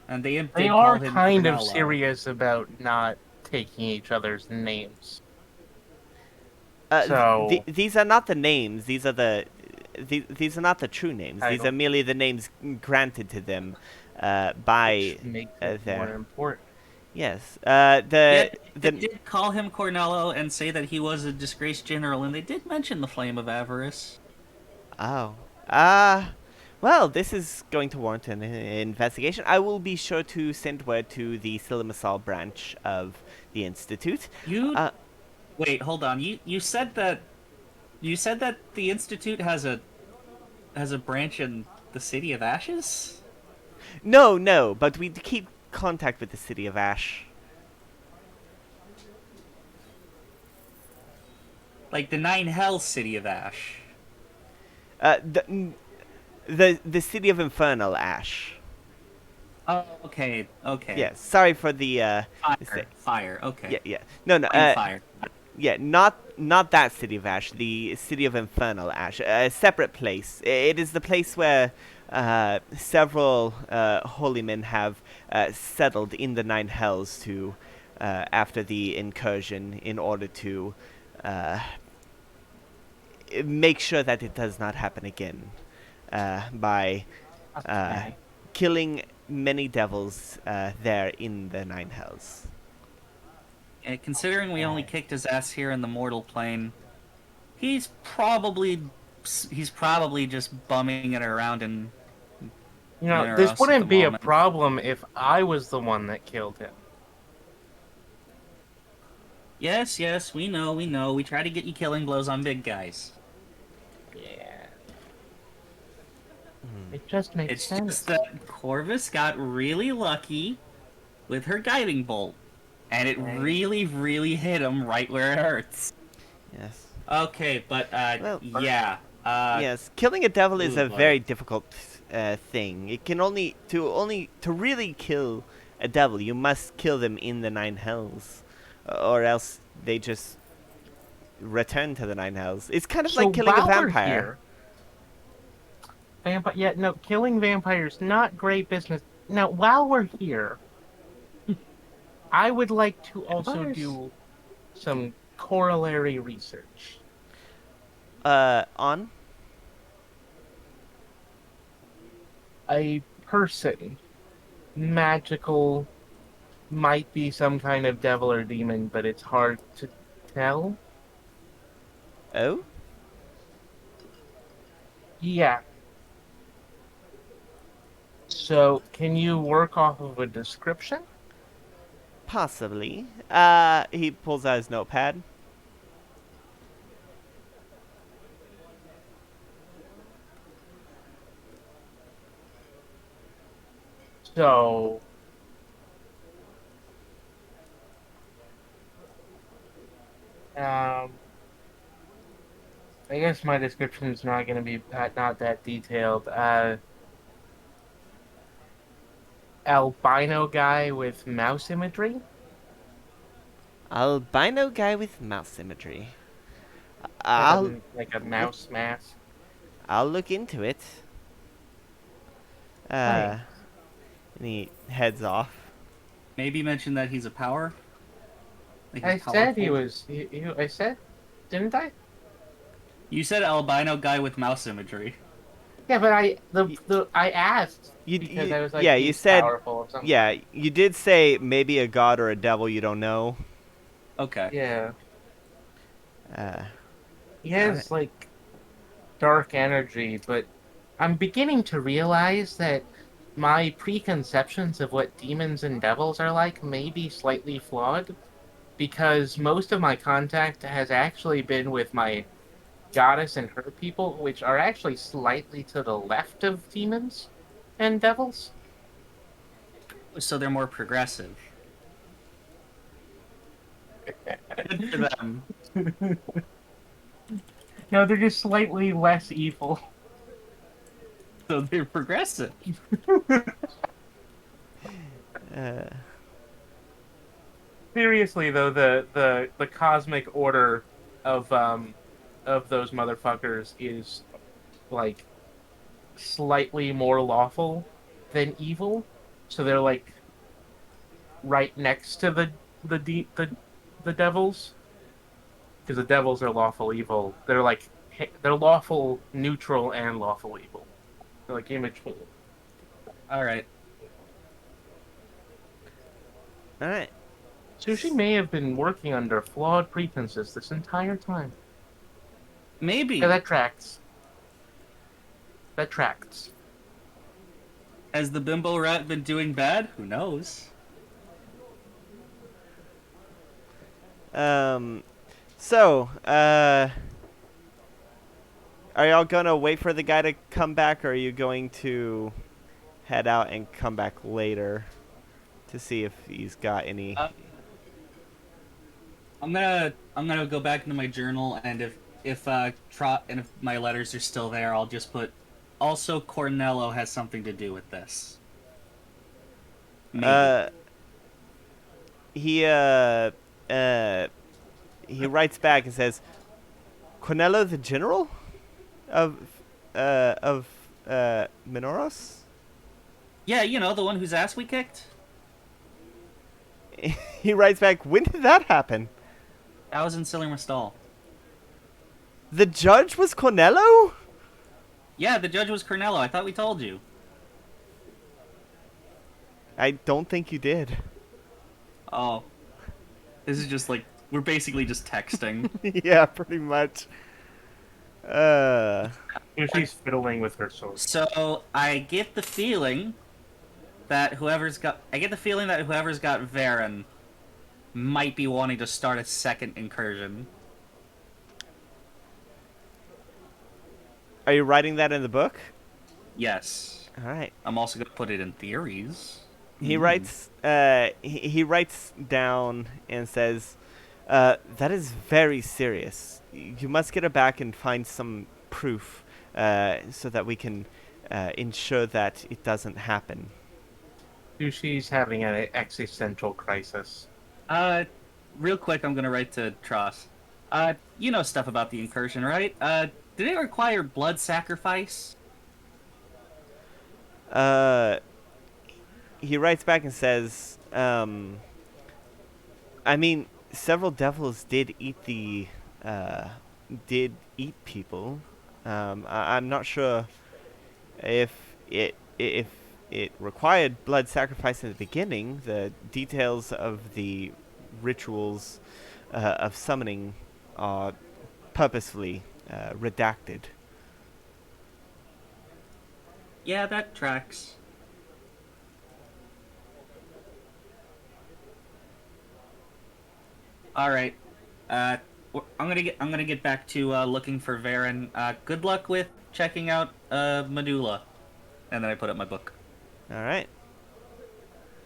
and they They did are call him kind of Cornello. serious about not taking each other's names. Th So, these are not the names. These are not the true names. These are title, merely the names granted to them which by makes it more their important. yes. Yet they The did call him Cornello and say that he was a disgraced general, and they did mention the Flame of Avarice. oh ah. Well, this is going to warrant an investigation. I will be sure to send word to the Silimasol branch of the Institute. You Uh, wait, hold on. You said that the Institute has a branch in the City of Ashes? no, no, but we keep contact with the City of Ash. Like the Nine Hells City of Ash. Uh, the, the City of Infernal Ash. Oh, okay, okay. Yes, sorry for the mistake. Fire, okay. Yeah, yeah. No, no. Flame fire. Yeah, not that City of Ash. The City of Infernal Ash, a separate place. It is the place where several holy men have settled in the Nine Hells to after the incursion, in order to uh, make sure that it does not happen again by Okay. killing many devils there in the Nine Hells. Considering we only kicked his ass here in the mortal plane, he's probably just bumming it around in You know, near this us at wouldn't the be a moment. problem if I was the one that killed him. Yes, yes, we know, we know. We try to get you killing blows on big guys. Yeah. Hmm. It just makes It's sense. just that Corvus got really lucky with her guiding bolt, and it Right. really, really hit him right where it hurts. Yes. Okay, but Well, yeah. yes, killing a devil is Ooh, a boy. very difficult thing. It can only to really kill a devil, you must kill them in the Nine Hells, or else they just return to the Nine Hells. It's kind of So like killing a while we're vampire. here, yeah, no, killing vampires not great business. Now, while we're here, I would like to also Vampires? do some corollary research. On A person, magical, might be some kind of devil or demon, but it's hard to tell. oh, Yeah. So, can you work off of a description? possibly. He pulls out his notepad. So, um, I guess my description is not going to be not that detailed. Albino guy with mouse imagery. Albino guy with mouse imagery. Like I'll a look. mouse mask. I'll look into it. Thanks. And he heads off. Maybe mention that he's a power. Like I he's said he powerful. was. I said, didn't I? You said albino guy with mouse imagery. Yeah, but Y- I asked You, because you, I was like, yeah, you he's said, powerful or something. yeah, you did say maybe a god or a devil you don't know. Okay. Yeah. Uh, He has like dark energy, but I'm beginning to realize that my preconceptions of what demons and devils are like may be slightly flawed because most of my contact has actually been with my goddess and her people, which are actually slightly to the left of demons and devils. So they're more progressive. Good for them. No, they're just slightly less evil. So they're progressive. uh, Seriously though, the cosmic order of those motherfuckers is like slightly more lawful than evil, so they're like right next to the devils, because the devils are lawful evil. They're like they're lawful neutral and lawful evil. They're like in between. All right. All right. So she may have been working under flawed pretenses this entire time. Maybe. Yeah, that tracks. That tracks. Has the bimbo rat been doing bad? Who knows? So, are y'all gonna wait for the guy to come back, or are you going to head out and come back later to see if he's got any? I'm gonna go back into my journal, and if my letters are still there, I'll just put. Also, Cornello has something to do with this. Maybe. He writes back and says, "Cornello the general of Minoros." Yeah, you know, the one whose ass we kicked. He writes back, "When did that happen? I was in Sillimer Stall. The judge was Cornello?" Yeah, the judge was Cornello. I thought we told you. I don't think you did. Oh. This is just like, we're basically just texting. Yeah, pretty much. She's fiddling with her sword. So, I get the feeling that whoever's got Vaerin might be wanting to start a second incursion. Are you writing that in the book? Yes. All right. I'm also going to put it in theories. He writes. He writes down and says, "That is very serious. You must get her back and find some proof, so that we can ensure that it doesn't happen." She's having an existential crisis. Real quick, I'm going to write to Tross. You know stuff about the incursion, right? Did it require blood sacrifice? He writes back and says, "I mean, several devils did eat people. I'm not sure if it required blood sacrifice in the beginning. The details of the rituals of summoning are purposefully redacted." Yeah, that tracks. All right. I'm gonna get back to looking for Vaerin. Good luck with checking out Medulla. And then I put up my book. All right.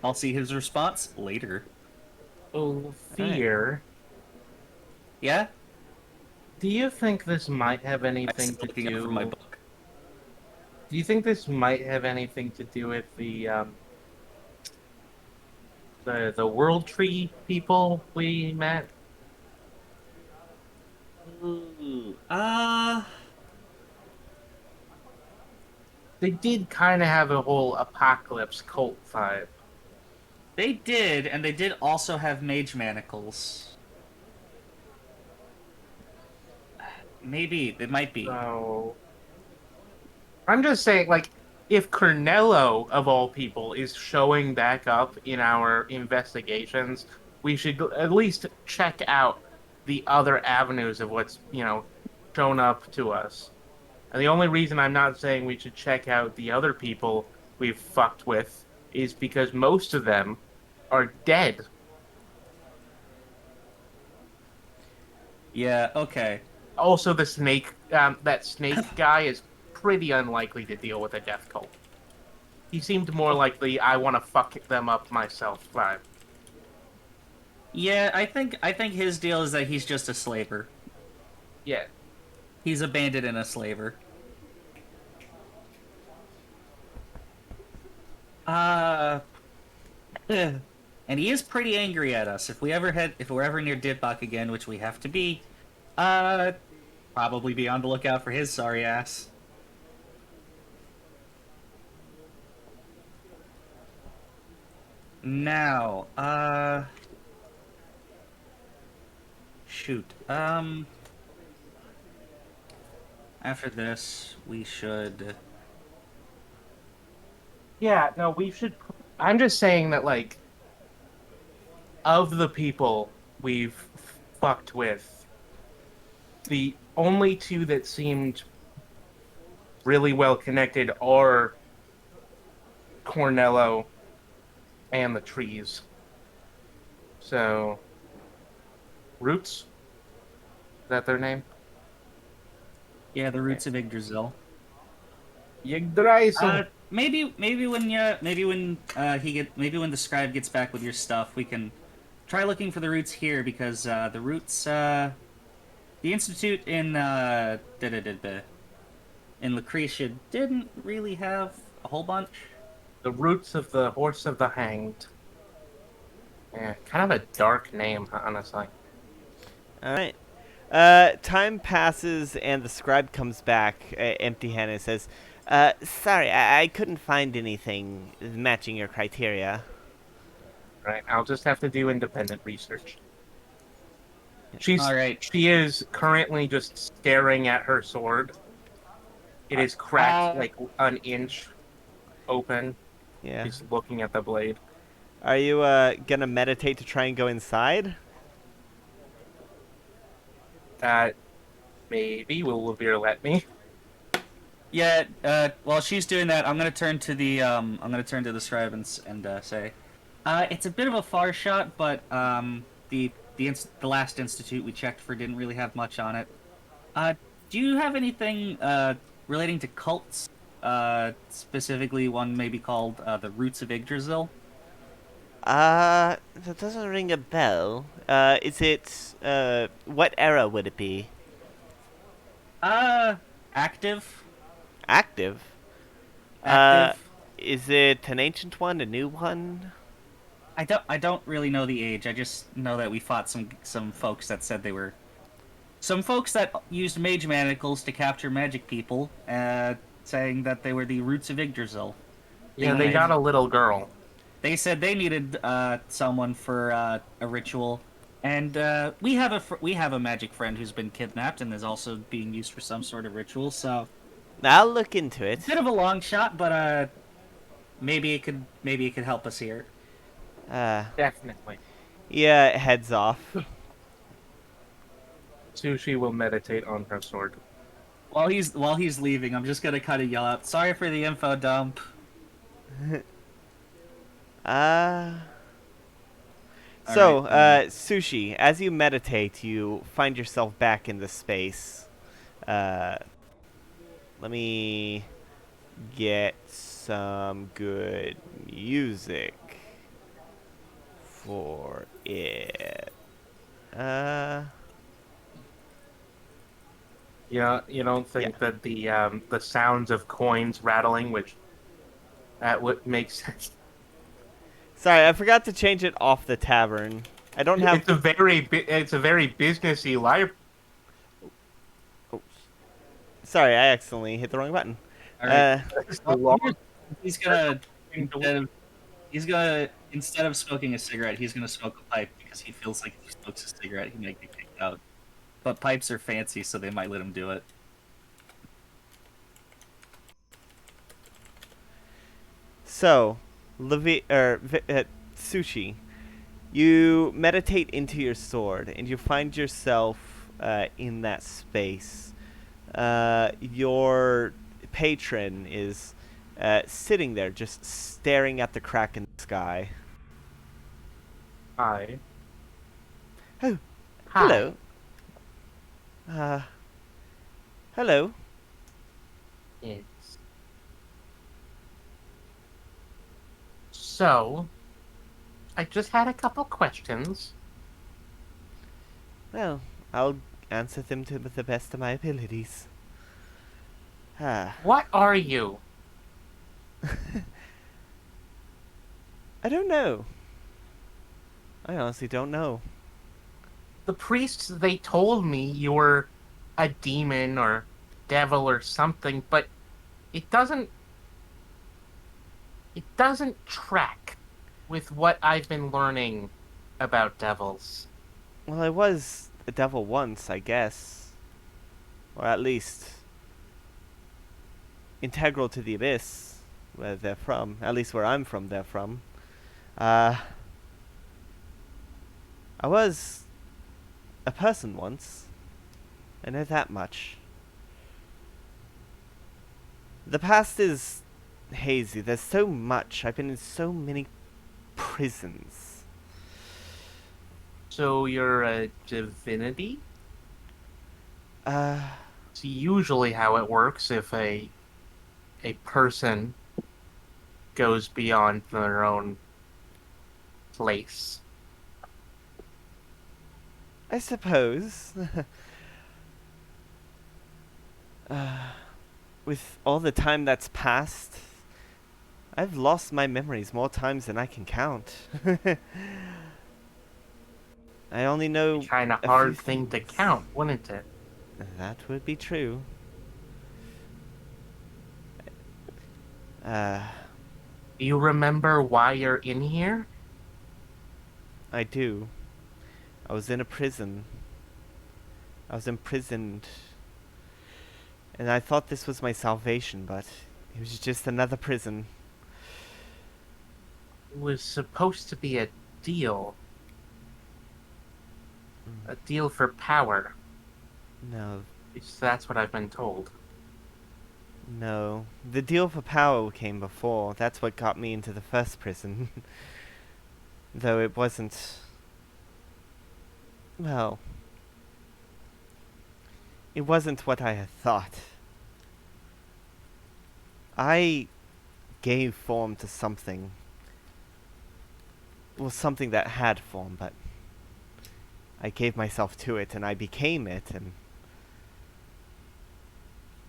I'll see his response later. Oh, Fear. Yeah? Do you think this might have I'm anything still to looking up from my do? book. Do you think this might have anything to do with the World Tree people we met? Ooh. They did kind of have a whole apocalypse cult vibe. They did, and they did also have mage manacles. Maybe. It might be. So I'm just saying, like, if Cornello, of all people, is showing back up in our investigations, we should at least check out the other avenues of what's, shown up to us. And the only reason I'm not saying we should check out the other people we've fucked with is because most of them are dead. Yeah, okay. Also, the snake, that snake guy is pretty unlikely to deal with a death cult. He seemed more like the I want to fuck them up myself vibe. Yeah, I think his deal is that he's just a slaver. Yeah. He's a bandit and a slaver. And he is pretty angry at us. If we're ever near Ditbach again, which we have to be, probably be on the lookout for his sorry ass. Now, shoot. After this, we should. Yeah, no, we should. I'm just saying that, like, of the people we've fucked with, the only two that seemed really well connected are Cornello and the trees. So, Roots, is that their name? Yeah, the roots of Yggdrasil. Yggdrasil. Maybe when the scribe gets back with your stuff, we can try looking for the roots here because the roots, the institute in in Lucretia didn't really have a whole bunch. The Roots of the Horse of the Hanged. Yeah, kind of a dark name, honestly. All right. Time passes, and the scribe comes back, empty-handed, and says, "Sorry, I couldn't find anything matching your criteria." Right, I'll just have to do independent research. All right. She is currently just staring at her sword. It is cracked like an inch open. Yeah. She's looking at the blade. Are you gonna meditate to try and go inside? Maybe will Laveer let me? Yeah. While she's doing that, I'm gonna turn to the scribe and say, it's a bit of a far shot, but the last institute we checked for didn't really have much on it. Do you have anything relating to cults? Specifically, one maybe called the Roots of Yggdrasil. That doesn't ring a bell. Is it, what era would it be? Active. Active? Active. Is it an ancient one, a new one? I don't really know the age. I just know that we fought some folks that said they were some folks that used mage manacles to capture magic people, saying that they were the Roots of Yggdrasil. Yeah, they got a little girl. They said they needed someone for a ritual, and we have a magic friend who's been kidnapped and is also being used for some sort of ritual. So I'll look into it. bit of a long shot, but maybe it could help us here. Definitely. Yeah, heads off. Sushi will meditate on her sword. While he's leaving, I'm just gonna kind of yell out, "Sorry for the info dump." So, Sushi, as you meditate, you find yourself back in the space. Let me get some good music for it. Yeah, you don't think that the sounds of coins rattling, which that would make sense. Sorry, I forgot to change it off the tavern. I don't have. It's a very businessy life. Sorry, I accidentally hit the wrong button. All right. Well, He's gonna instead of smoking a cigarette, he's gonna smoke a pipe because he feels like if he smokes a cigarette, he might get kicked out. But pipes are fancy, so they might let him do it. So, Sushi, you meditate into your sword, and you find yourself in that space. Your patron is sitting there, just staring at the crack in the sky. Hi. Oh, Hi. hello. Hello. Yes. So, I just had a couple questions. Well, I'll answer them to the best of my abilities. What are you? I don't know. I honestly don't know. The priests, they told me you were a demon or devil or something, but it doesn't track. with what I've been learning about devils. Well, I was a devil once, I guess. Or at least integral to the Abyss, where they're from. At least where I'm from, they're from. Uh, I was a person once. I know that much. The past is hazy. There's so much. I've been in so many prisons. So you're a divinity? Uh, It's usually how it works if a person goes beyond their own place. I suppose. With all the time that's passed, I've lost my memories more times than I can count. I only know Kind of a few hard thing to things. count, wouldn't it? That would be true. Uh, Do you remember why you're in here? I do. I was in a prison. I was imprisoned. And I thought this was my salvation, but it was just another prison. It was supposed to be a deal. A deal for power. No, At least that's what I've been told. no. The deal for power came before. That's what got me into the first prison. Though it wasn't. Well. It wasn't what I had thought. I gave form to something. Well, something that had form, but I gave myself to it and I became it, and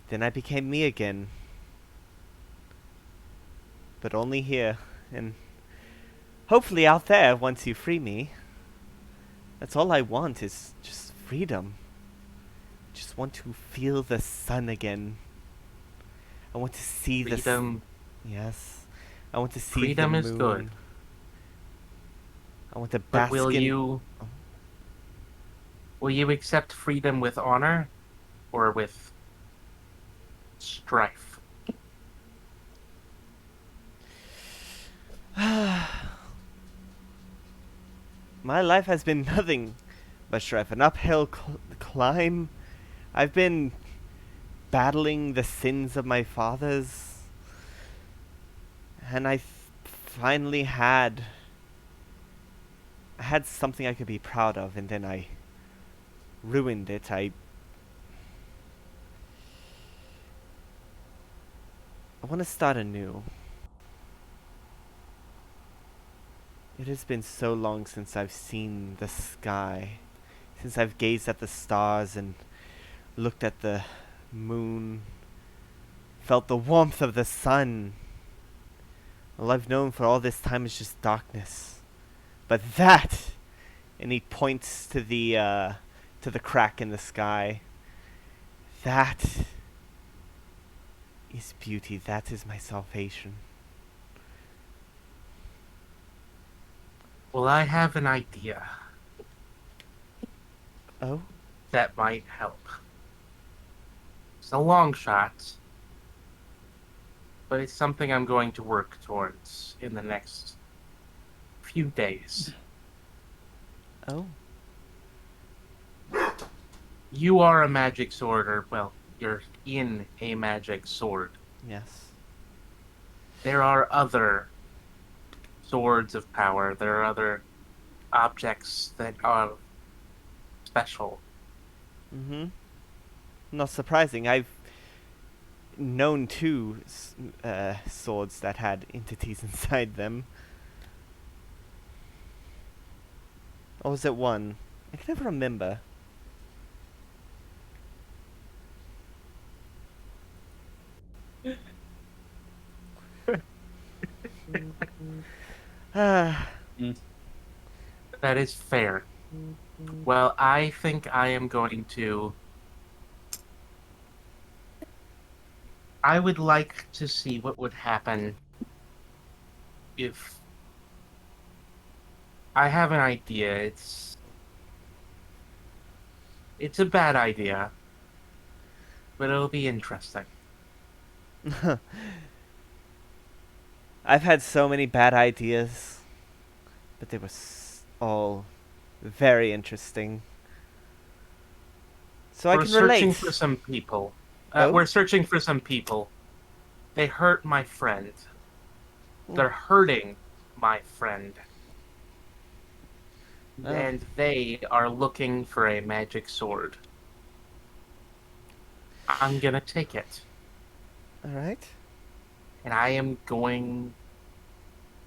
then I became me again. But only here, and hopefully out there once you free me. That's all I want is just freedom. Just want to feel the sun again. I want to see the Freedom. yes. I want to see Freedom the is moon. good. I want to But bask in. will you accept freedom with honor or with strife? My life has been nothing but strife, an uphill climb. I've been battling the sins of my fathers, and finally I had something I could be proud of, and then I ruined it. I want to start anew. It has been so long since I've seen the sky, since I've gazed at the stars and looked at the moon, felt the warmth of the sun. All I've known for all this time is just darkness. But that, and he points to the crack in the sky. That is beauty. That is my salvation. Well, I have an idea Oh? that might help. It's a long shot, but it's something I'm going to work towards in the next few days. Oh? You are a magic sword, or, well, you're in a magic sword. Yes. There are other swords of power. There are other objects that are special. Mm-hmm. Not surprising. I've known two swords that had entities inside them. Or was it one? I can never remember. Ah. That is fair. Well, I think I am going to. I would like to see what would happen if I have an idea. It's a bad idea, but it'll be interesting. I've had so many bad ideas, but they were all very interesting. So I We're can searching for relate. some people. Oh? We're searching for some people. They hurt my friend. Mm. They're hurting my friend. Oh, And they are looking for a magic sword. I'm gonna take it. alright. And I am going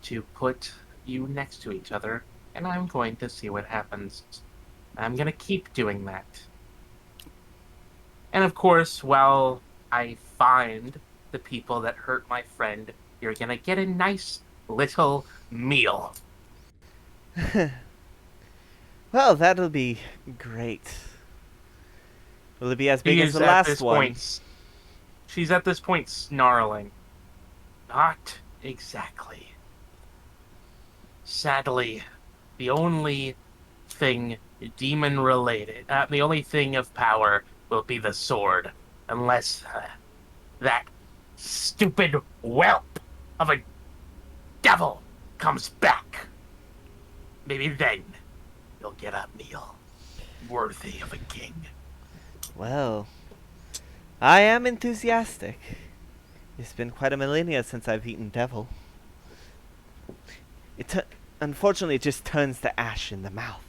to put you next to each other. And I'm going to see what happens. I'm gonna keep doing that. And of course, while I find the people that hurt my friend, you're gonna get a nice little meal. Well, that'll be great. Will it be as big She as the is at last this one? point. She's at this point snarling. Not exactly. Sadly, the only thing demon related, the only thing of power will be the sword, unless that stupid whelp of a devil comes back. Maybe then you'll get a meal worthy of a king. Well, I am enthusiastic. It's been quite a millennia since I've eaten devil. Unfortunately, it just turns to ash in the mouth.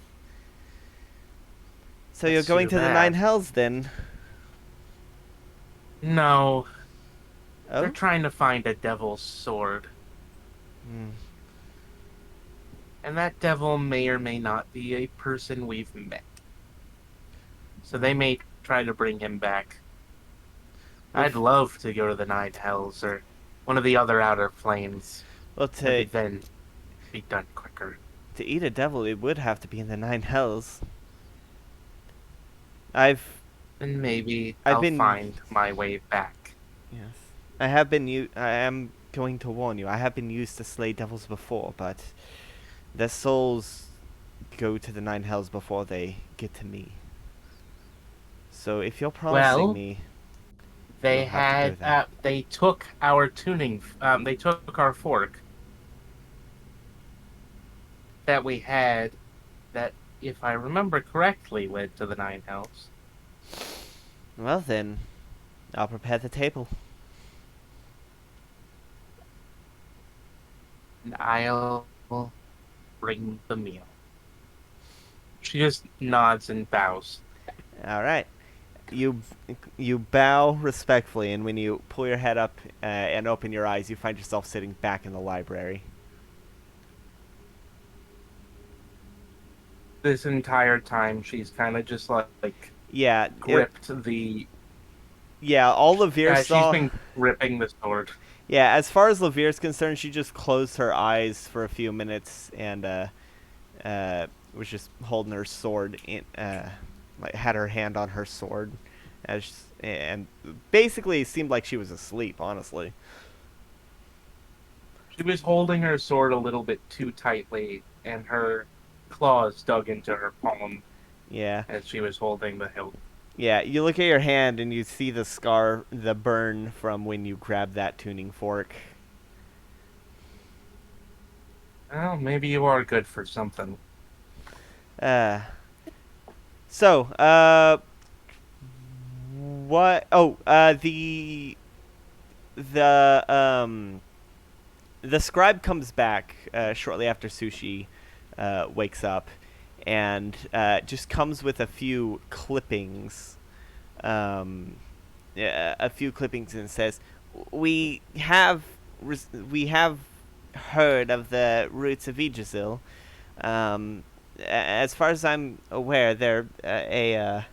So you're That's going too to the Nine bad. Hells then? No, they're Oh? trying to find a devil's sword. Hmm. And that devil may or may not be a person we've met. So they Oh. may try to bring him back. Well, I'd love to go to the Nine Hells or one of the other outer planes. well, Maybe to then be done quicker. to eat a devil, it would have to be in the Nine Hells. I've And maybe I've I'll been find my way back. yes. I have been I am going to warn you. I have been used to slay devils before, but their souls go to the Nine Hells before they get to me. So if you're promising Well, me, you'll they have to go had there. they took our tuning. They took our fork that we had. That, if I remember correctly, led to the Nine Hells. Well then, I'll prepare the table. And I'll bring the meal. She just nods and bows. All right. You you bow respectfully, and when you pull your head up and open your eyes, you find yourself sitting back in the library. This entire time, she's kind of just like Yeah, gripped the. yeah. All Laveer She's saw. been gripping the sword. Yeah, as far as Laveer's concerned, she just closed her eyes for a few minutes and was just holding her sword in, like had her hand on her sword, and basically it seemed like she was asleep. Honestly. She was holding her sword a little bit too tightly, and her claws dug into her palm Yeah. as she was holding the hilt. Yeah, you look at your hand and you see the scar, the burn from when you grabbed that tuning fork. Well, maybe you are good for something. Uh, so, what? Oh, the the scribe comes back shortly after Sushi wakes up, and just comes with a few clippings, um, yeah, a few clippings, and says, "We have we have heard of the roots of Yggdrasil. As far as I'm aware, they're a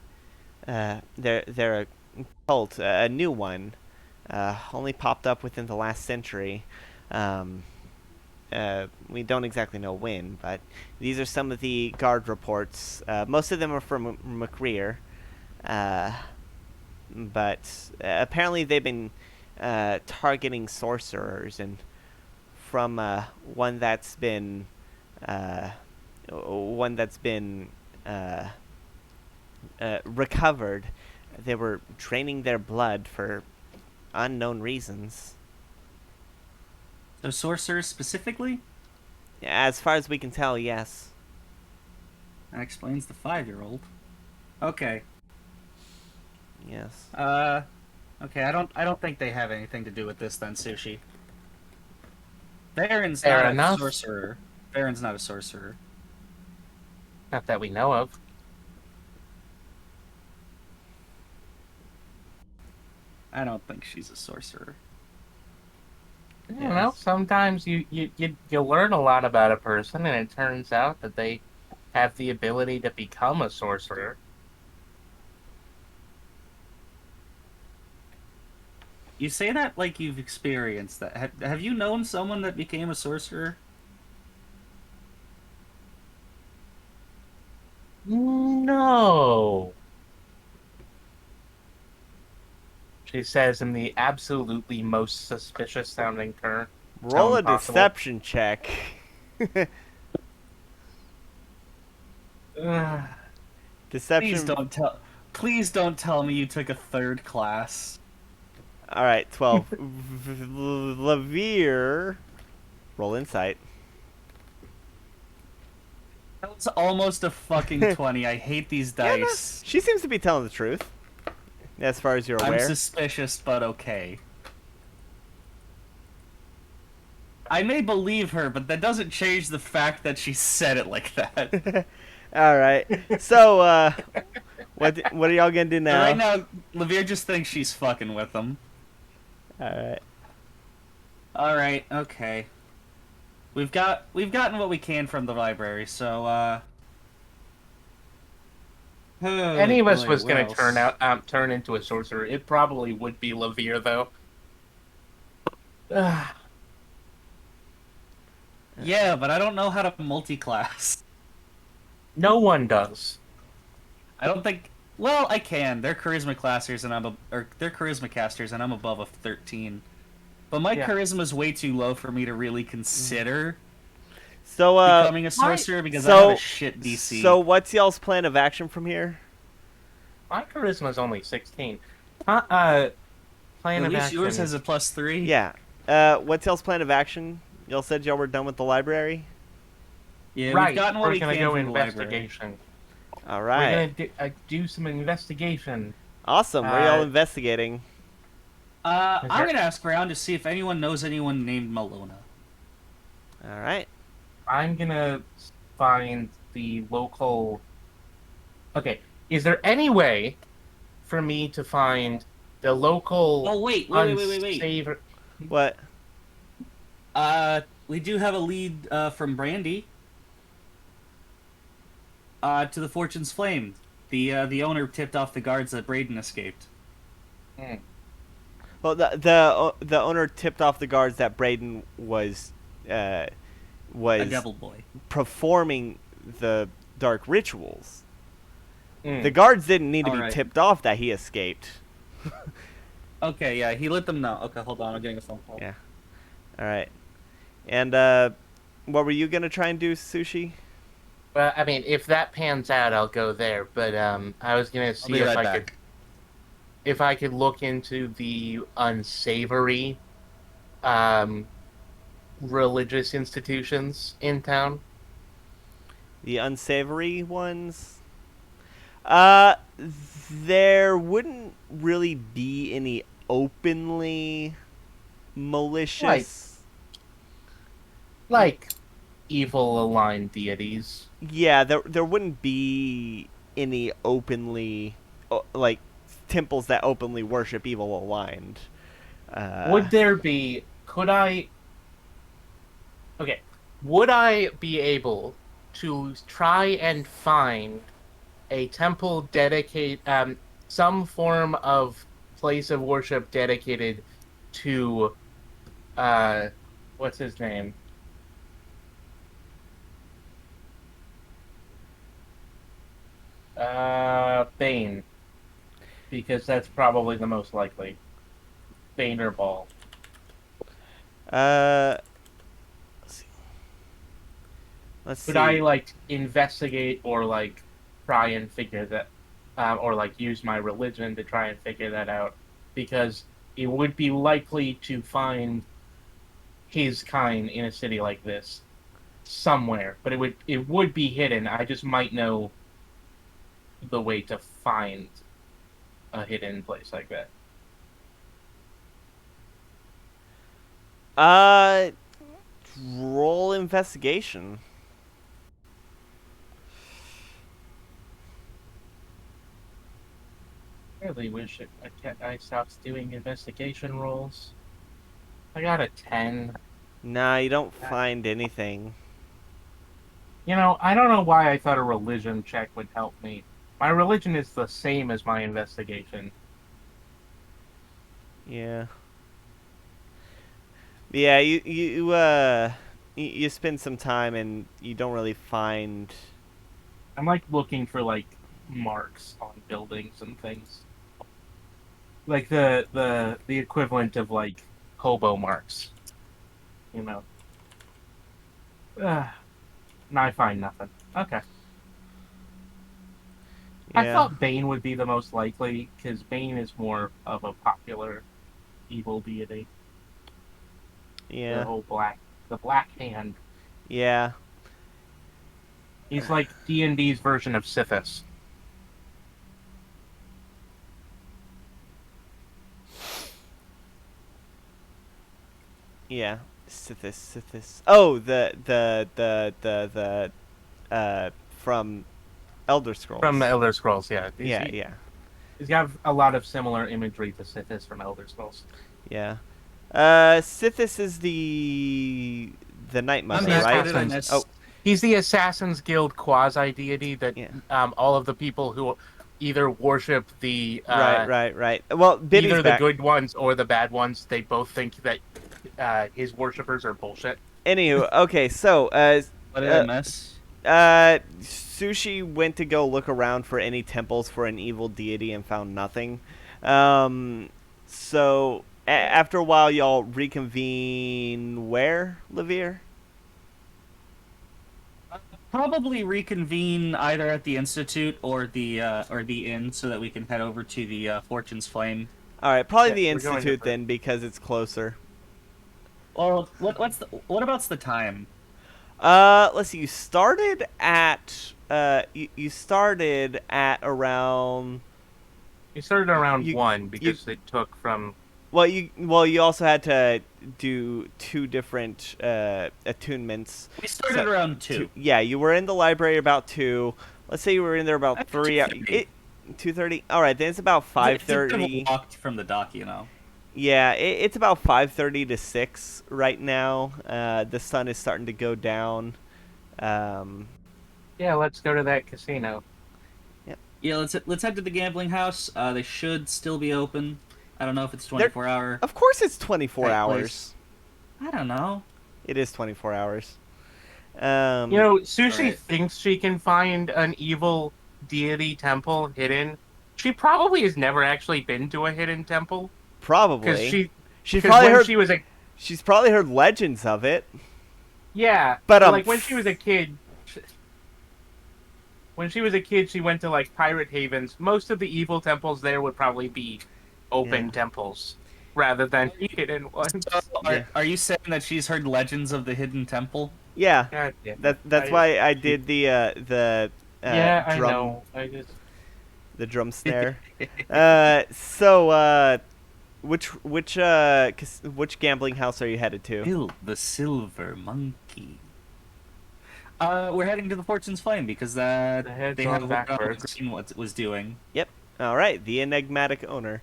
cult, a new one, only popped up within the last century. Um, we don't exactly know when, but these are some of the guard reports. Most of them are from McRear, uh, but apparently they've been targeting sorcerers, and from one that's been uh, one that's been recovered. They were draining their blood for unknown reasons. So sorcerers specifically? As far as we can tell, yes. That explains the 5-year-old. Okay. Yes. Okay, I don't think they have anything to do with this then, Sushi. Vaerin's Fair not enough. a sorcerer. Vaerin's not a sorcerer. Not that we know of. I don't think she's a sorcerer. You Yes. know, sometimes you learn a lot about a person, and it turns out that they have the ability to become a sorcerer. You say that like you've experienced that. Have you known someone that became a sorcerer? No. She says in the absolutely most suspicious sounding tone Roll a possible. deception check. Ugh. Deception. Please don't tell me you took a 3rd class. All right, 12. Laveer. Roll insight. That was almost a fucking 20. I hate these Yeah, no, dice. she seems to be telling the truth, as far as you're I'm aware. suspicious, but okay. I may believe her, but that doesn't change the fact that she said it like that. All right. So, what are y'all gonna do So now? right now, Laveer just thinks she's fucking with him. All right. Alright, okay. We've gotten what we can from the library, so Any of us boy, was what going to else? turn into a sorcerer. It probably would be Laveer, though. Ugh. Yeah, but I don't know how to multi-class. No one does. I don't think. Well, I can. They're charisma classers, and they're charisma casters, and I'm above a 13. But my Yeah. charisma's way too low for me to really consider So, becoming a sorcerer because I have a shit DC. So, what's y'all's plan of action from here? My charisma's only 16. Plan At of least action. yours has a +3. Yeah. What's y'all's plan of action? Y'all said y'all were done with the library. Yeah, right. we've gotten what We're we gonna can go from the library. investigation. All We're right. gonna do some investigation. Awesome. Where y'all Uh, investigating? I'm there- gonna ask around to see if anyone knows anyone named Malona. All right. I'm gonna find the local. Okay, is there any way for me to find the local? Oh wait. unsavory- What? We do have a lead from Brandy. To the Fortune's Flame. The owner tipped off the guards that Braden escaped. Hmm. Well, the owner tipped off the guards that Braden was A devil boy. performing the dark rituals. Hmm. The guards didn't need to be Alright. tipped off that he escaped. Okay, yeah, he let them know. Okay, hold on, I'm getting a phone call. Yeah. All right. And what were you gonna try and do, Sushi? Well, I mean, if that pans out, I'll go there. But I was gonna see be if right I back. could, if I could look into the unsavory, religious institutions in town. The unsavory ones? There wouldn't really be any openly malicious. Like evil aligned deities. Yeah, there wouldn't be any openly like temples that openly worship evil aligned. Would there be? Could I? Okay. Would I be able to try and find a temple some form of place of worship dedicated to, what's his name? Bane. Because that's probably the most likely. Bane or Ball. Let's see. Let's Could see. I like investigate or like try and figure that, or like use my religion to try and figure that out? Because it would be likely to find his kind in a city like this somewhere, but it would be hidden. I just might know the way to find a hidden place like that. Uh, roll investigation. I really wish I stopped doing investigation rolls. I got a 10. Nah, you don't find anything. You know, I don't know why I thought a religion check would help me. My religion is the same as my investigation. Yeah. Yeah, you spend some time and you don't really find. I'm like looking for like marks on buildings and things. Like the equivalent of like hobo marks, you know. And I find nothing. Okay. I Yeah, thought Bane would be the most likely because Bane is more of a popular evil deity. The yeah, whole the Black Hand. yeah, He's like D&D's version of Sithis. yeah. Sithis. Oh, the from Elder From the Scrolls. Elder Scrolls, yeah. Yeah, yeah, He's got a lot of similar imagery to Sithis from Elder Scrolls. yeah. Sithis is the Night My He's Mother, the bad. What right? did I Assassin's. miss? Oh, He's the Assassin's Guild quasi deity that yeah. all of the people who either worship the Right. Well, Biddy's either the back. good ones or the bad ones. They both think that his worshippers are bullshit. Anywho, okay, so What did I uh, miss? Sushi went to go look around for any temples for an evil deity and found nothing. So after a while, y'all reconvene where, Laveer? Probably reconvene either at the institute or the inn, so that we can head over to the Fortune's Flame. All right, probably Yeah, the we're going Institute different. then because it's closer. Or what about the time? Let's see. You started at around. He started around You 1 you because it took from. you also had to do two different attunements. We started around 2. Yeah, you were in the library about 2. Let's say you were in there about 3. 2:30. 2:30. All right, then it's about It's a bit of a 5:30. walk from the dock, you know. Yeah, it's about 5:30 to 6 right now. The sun is starting to go down. Um, Yeah, let's go to that casino. Yeah, let's head to the gambling house. They should still be open. I don't know if it's 24-hour. of course, it's 24 Right hours. place. I don't know. It is 24 hours. You know, Sushi Alright. thinks she can find an evil deity temple hidden. She probably has never actually been to a hidden temple because Probably. She's because probably when heard. she was a She's probably heard legends of it. yeah, But, like when she was a kid. When she was a kid, she went to like pirate havens. Most of the evil temples there would probably be open Yeah. temples rather than hidden ones. So, Yeah. are you saying that she's heard legends of the hidden temple? Yeah, God damn it. that's why I did the Yeah, I drum know. I just the drum snare. So which gambling house are you headed to? Bill the Silver Monkey. We're heading to the Fortune's Flame because The head's they on have what backwards. Green was doing. Yep. All right, the enigmatic owner.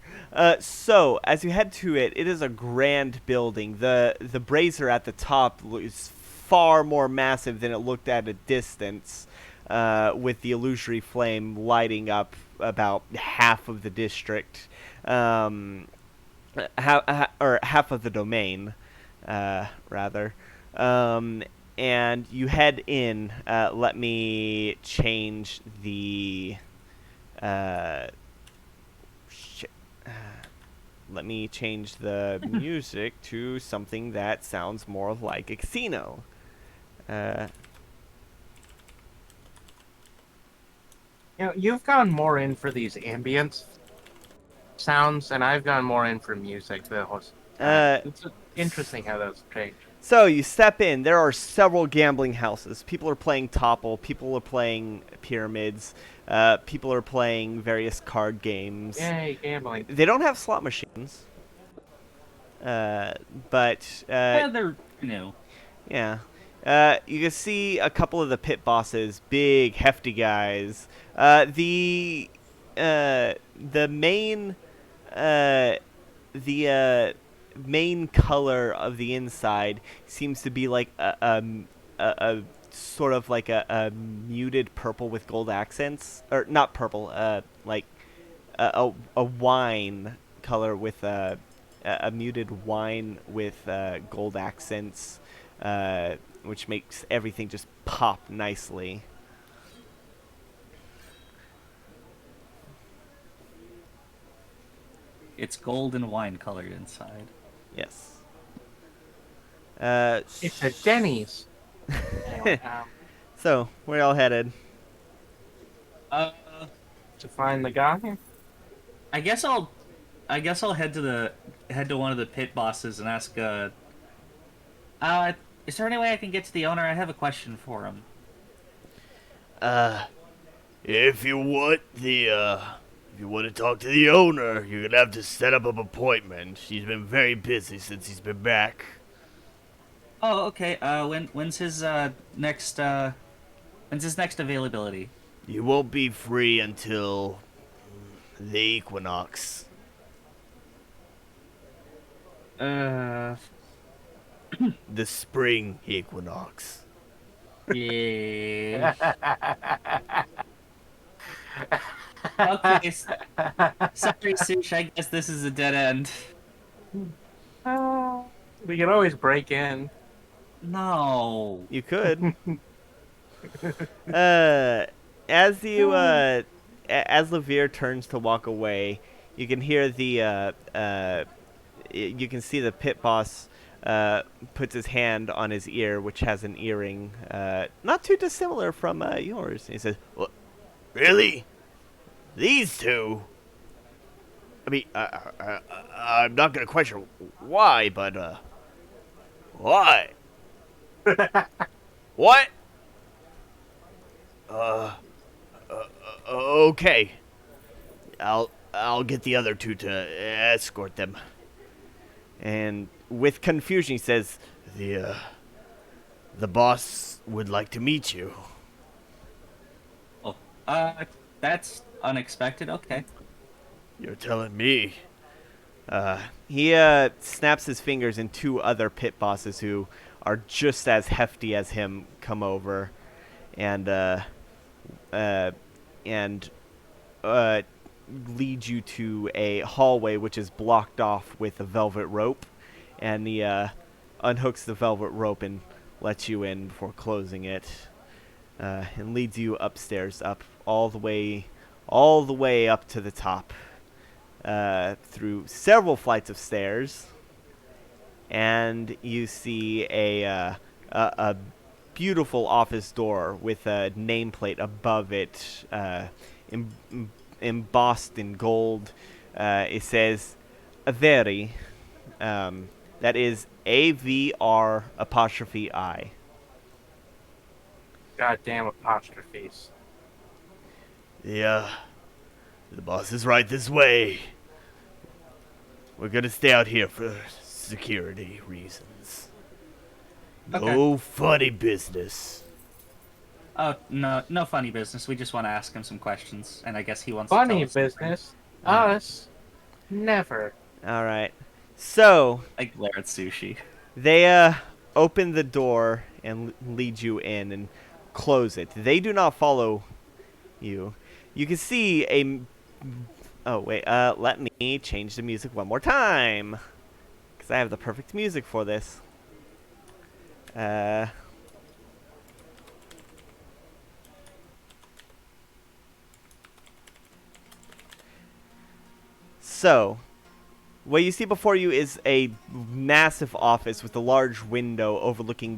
So as you head to it, it is a grand building. The brazier at the top is far more massive than it looked at a distance, with the illusory flame lighting up about half of the district, half of the domain, rather. And you head in. Let me change the. Shit. Let me change the music to something that sounds more like a casino. You've gone more in for these ambient sounds, and I've gone more in for music the whole time. Uh, It's interesting how those change. So you step in. There are several gambling houses. People are playing Topple. People are playing Pyramids. People are playing various card games. Yay, gambling. They don't have slot machines. Uh, but Yeah, they're new. yeah. You can see a couple of the pit bosses, big, hefty guys. The main uh, main color of the inside seems to be like a sort of like a muted purple with gold accents, or not purple, like a wine color with a muted wine with gold accents, which makes everything just pop nicely. It's gold and wine colored inside. Yes. It's a Denny's. Anyway, So where y'all headed? Uh, to find the guy. I guess I'll head to one of the pit bosses and ask. Is there any way I can get to the owner? I have a question for him. If you want to talk to the owner, you're gonna have to set up an appointment. He's been very busy since he's been back. Oh, okay. When's his next availability? You won't be free until the equinox. Uh, The spring equinox. yeah. Okay. Sorry, Sush. I guess this is a dead end. We can always break in. No. You could. As as Laveer turns to walk away, you can hear you can see the pit boss puts his hand on his ear, which has an earring, not too dissimilar from yours. He says, What? Really? These two? I mean, I'm not gonna question why, but why? What? Okay. I'll get the other two to escort them. and with confusion, he says, The boss would like to meet you. Oh, that's unexpected. Okay. You're telling me. he snaps his fingers, and two other pit bosses who are just as hefty as him come over, and and lead you to a hallway which is blocked off with a velvet rope, and he unhooks the velvet rope and lets you in before closing it, and leads you upstairs, up all the way up to the top, through several flights of stairs, and you see a beautiful office door with a nameplate above it, embossed in gold. It says Vaerin. That is AVR apostrophe I. Goddamn apostrophes. The boss is right this way. We're gonna stay out here for security reasons. No funny business. Oh, no funny business. We just want to ask him some questions, and I guess he wants Funny to tell us business. Us. Never. All right. So I glare at Sushi. they open the door and lead you in and close it. They do not follow you. You can see a. Oh wait. Let me change the music one more time, because I have the perfect music for this. So, what you see before you is a massive office with a large window overlooking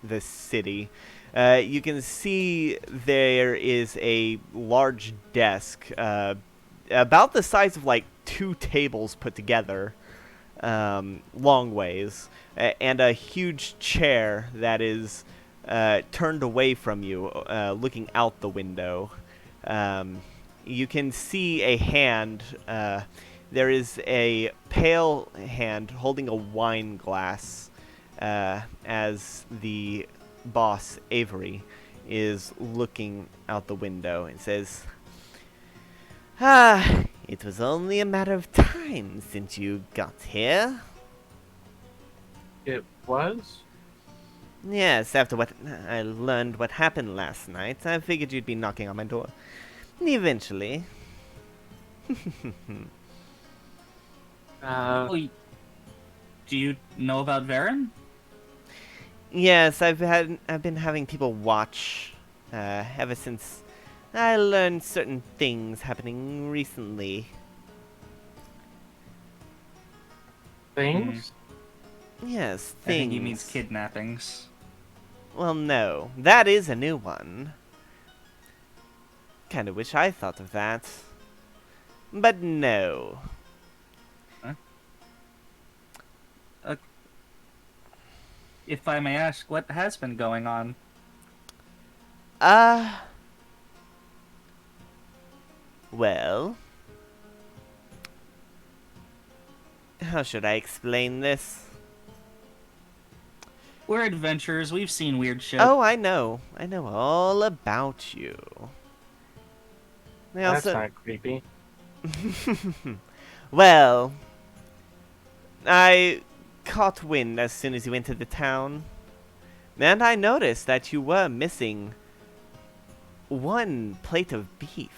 the city. You can see there is a large desk, about the size of like 2 tables put together, long ways, and a huge chair that is turned away from you, looking out the window. You can see a hand. There is a pale hand holding a wine glass, as the boss, Avery, is looking out the window and says, "Ah, it was only a matter of time since you got here." It was? Yes, after what I learned what happened last night, I figured you'd be knocking on my door. Eventually. Uh, Oh, do you know about Vaerin? Yes, I've been having people watch, ever since I learned certain things happening recently. things? Yes, I things. think he means kidnappings. Well, no, that is a new one. Kinda wish I thought of that. But no. If I may ask, what has been going on? Well, how should I explain this? We're adventurers. We've seen weird shit. Oh, I know all about you. I That's also, not creepy. well, I caught wind as soon as you entered the town, and I noticed that you were missing 1 plate of beef.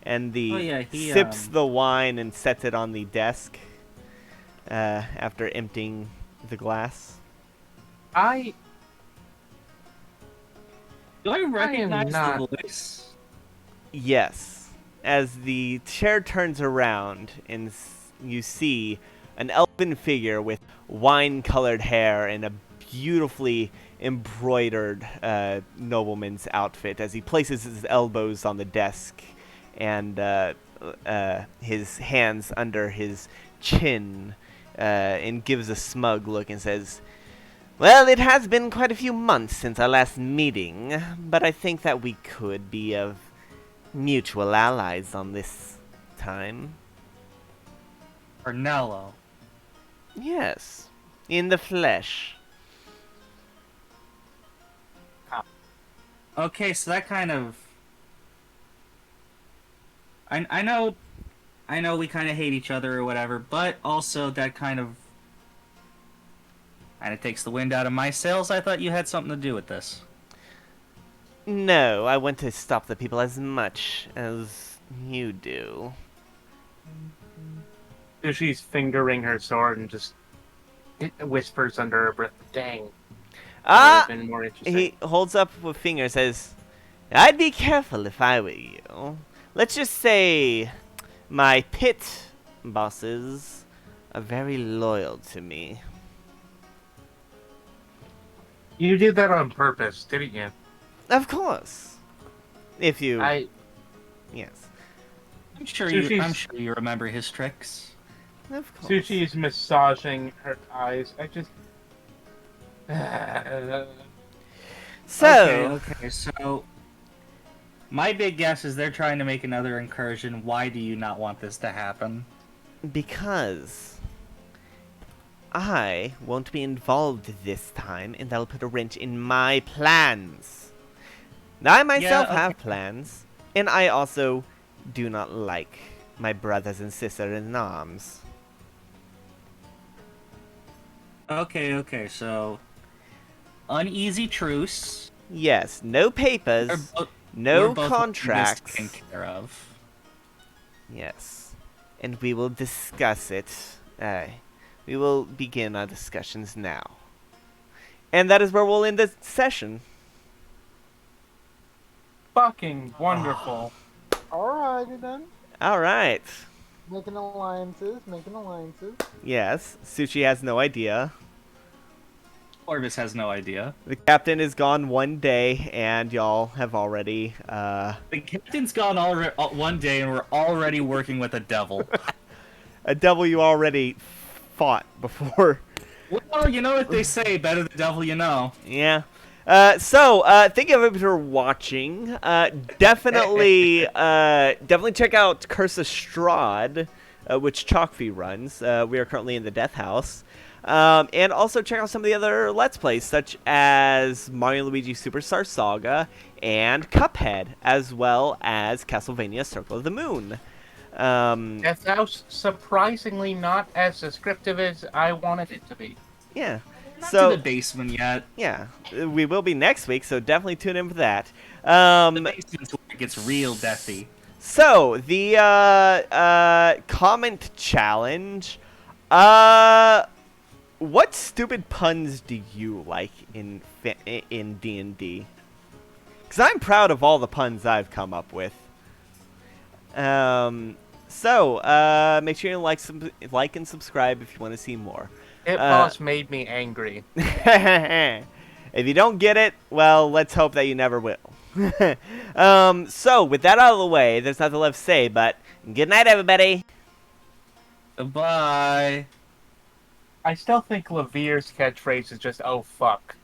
And the Oh, yeah, he, sips the wine and sets it on the desk, after emptying the glass. I Do I recognize not- the voice? Yes, as the chair turns around and you see an elven figure with wine-colored hair and a beautifully embroidered nobleman's outfit as he places his elbows on the desk and his hands under his chin, and gives a smug look and says, "Well, it has been quite a few months since our last meeting, but I think that we could be of mutual allies on this time." Ornello. Yes, in the flesh. Okay, so that kind of... I know we kind of hate each other or whatever, but also that kind of takes the wind out of my sails. I thought you had something to do with this. No, I want to stop the people as much as you do. She's fingering her sword and just whispers under her breath, "Dang." Ah! That would have been more interesting. He holds up a finger and says, "I'd be careful if I were you. Let's just say my pit bosses are very loyal to me." You did that on purpose, didn't you? Of course. If you... I Yes. I'm sure Sushi's- I'm sure you remember his tricks. Of course. Sushi's massaging her eyes. I just So... Okay, so my big guess is they're trying to make another incursion. Why do you not want this to happen? Because I won't be involved this time, and that'll put a wrench in my plans. Now, I myself Yeah, okay. have plans, and I also do not like my brothers and sisters in arms. Okay, so uneasy truce. Yes, no We're papers, bo- no we're both contracts. taken care of. Yes, and we will discuss it. We will begin our discussions now. And that is where we'll end the session. fucking wonderful. Alrighty then. Alright. Making alliances, making alliances. Yes, Sushi has no idea. Orvis has no idea. The captain is gone 1 day, and y'all have already The captain's gone one day, and we're already working with a devil. a devil you already fought before. Well, you know what they say, better the devil you know. Yeah. So, thank you everybody for watching. Definitely check out Curse of Strahd, which Chalkfee runs. We are currently in the Death House. And also check out some of the other Let's Plays, such as Mario & Luigi Superstar Saga and Cuphead, as well as Castlevania Circle of the Moon. Death House, surprisingly not as descriptive as I wanted it to be. Yeah. Not So to the basement yet. yeah, we will be next week, so definitely tune in for that. The basement's where it gets real deathy. So the comment challenge. What stupid puns do you like in D&D? Because I'm proud of all the puns I've come up with. So make sure you like and subscribe if you want to see more. It boss made me angry. If you don't get it, well, let's hope that you never will. So with that out of the way, there's nothing left to say, but good night, everybody. Bye. I still think Laveer's catchphrase is just, oh fuck.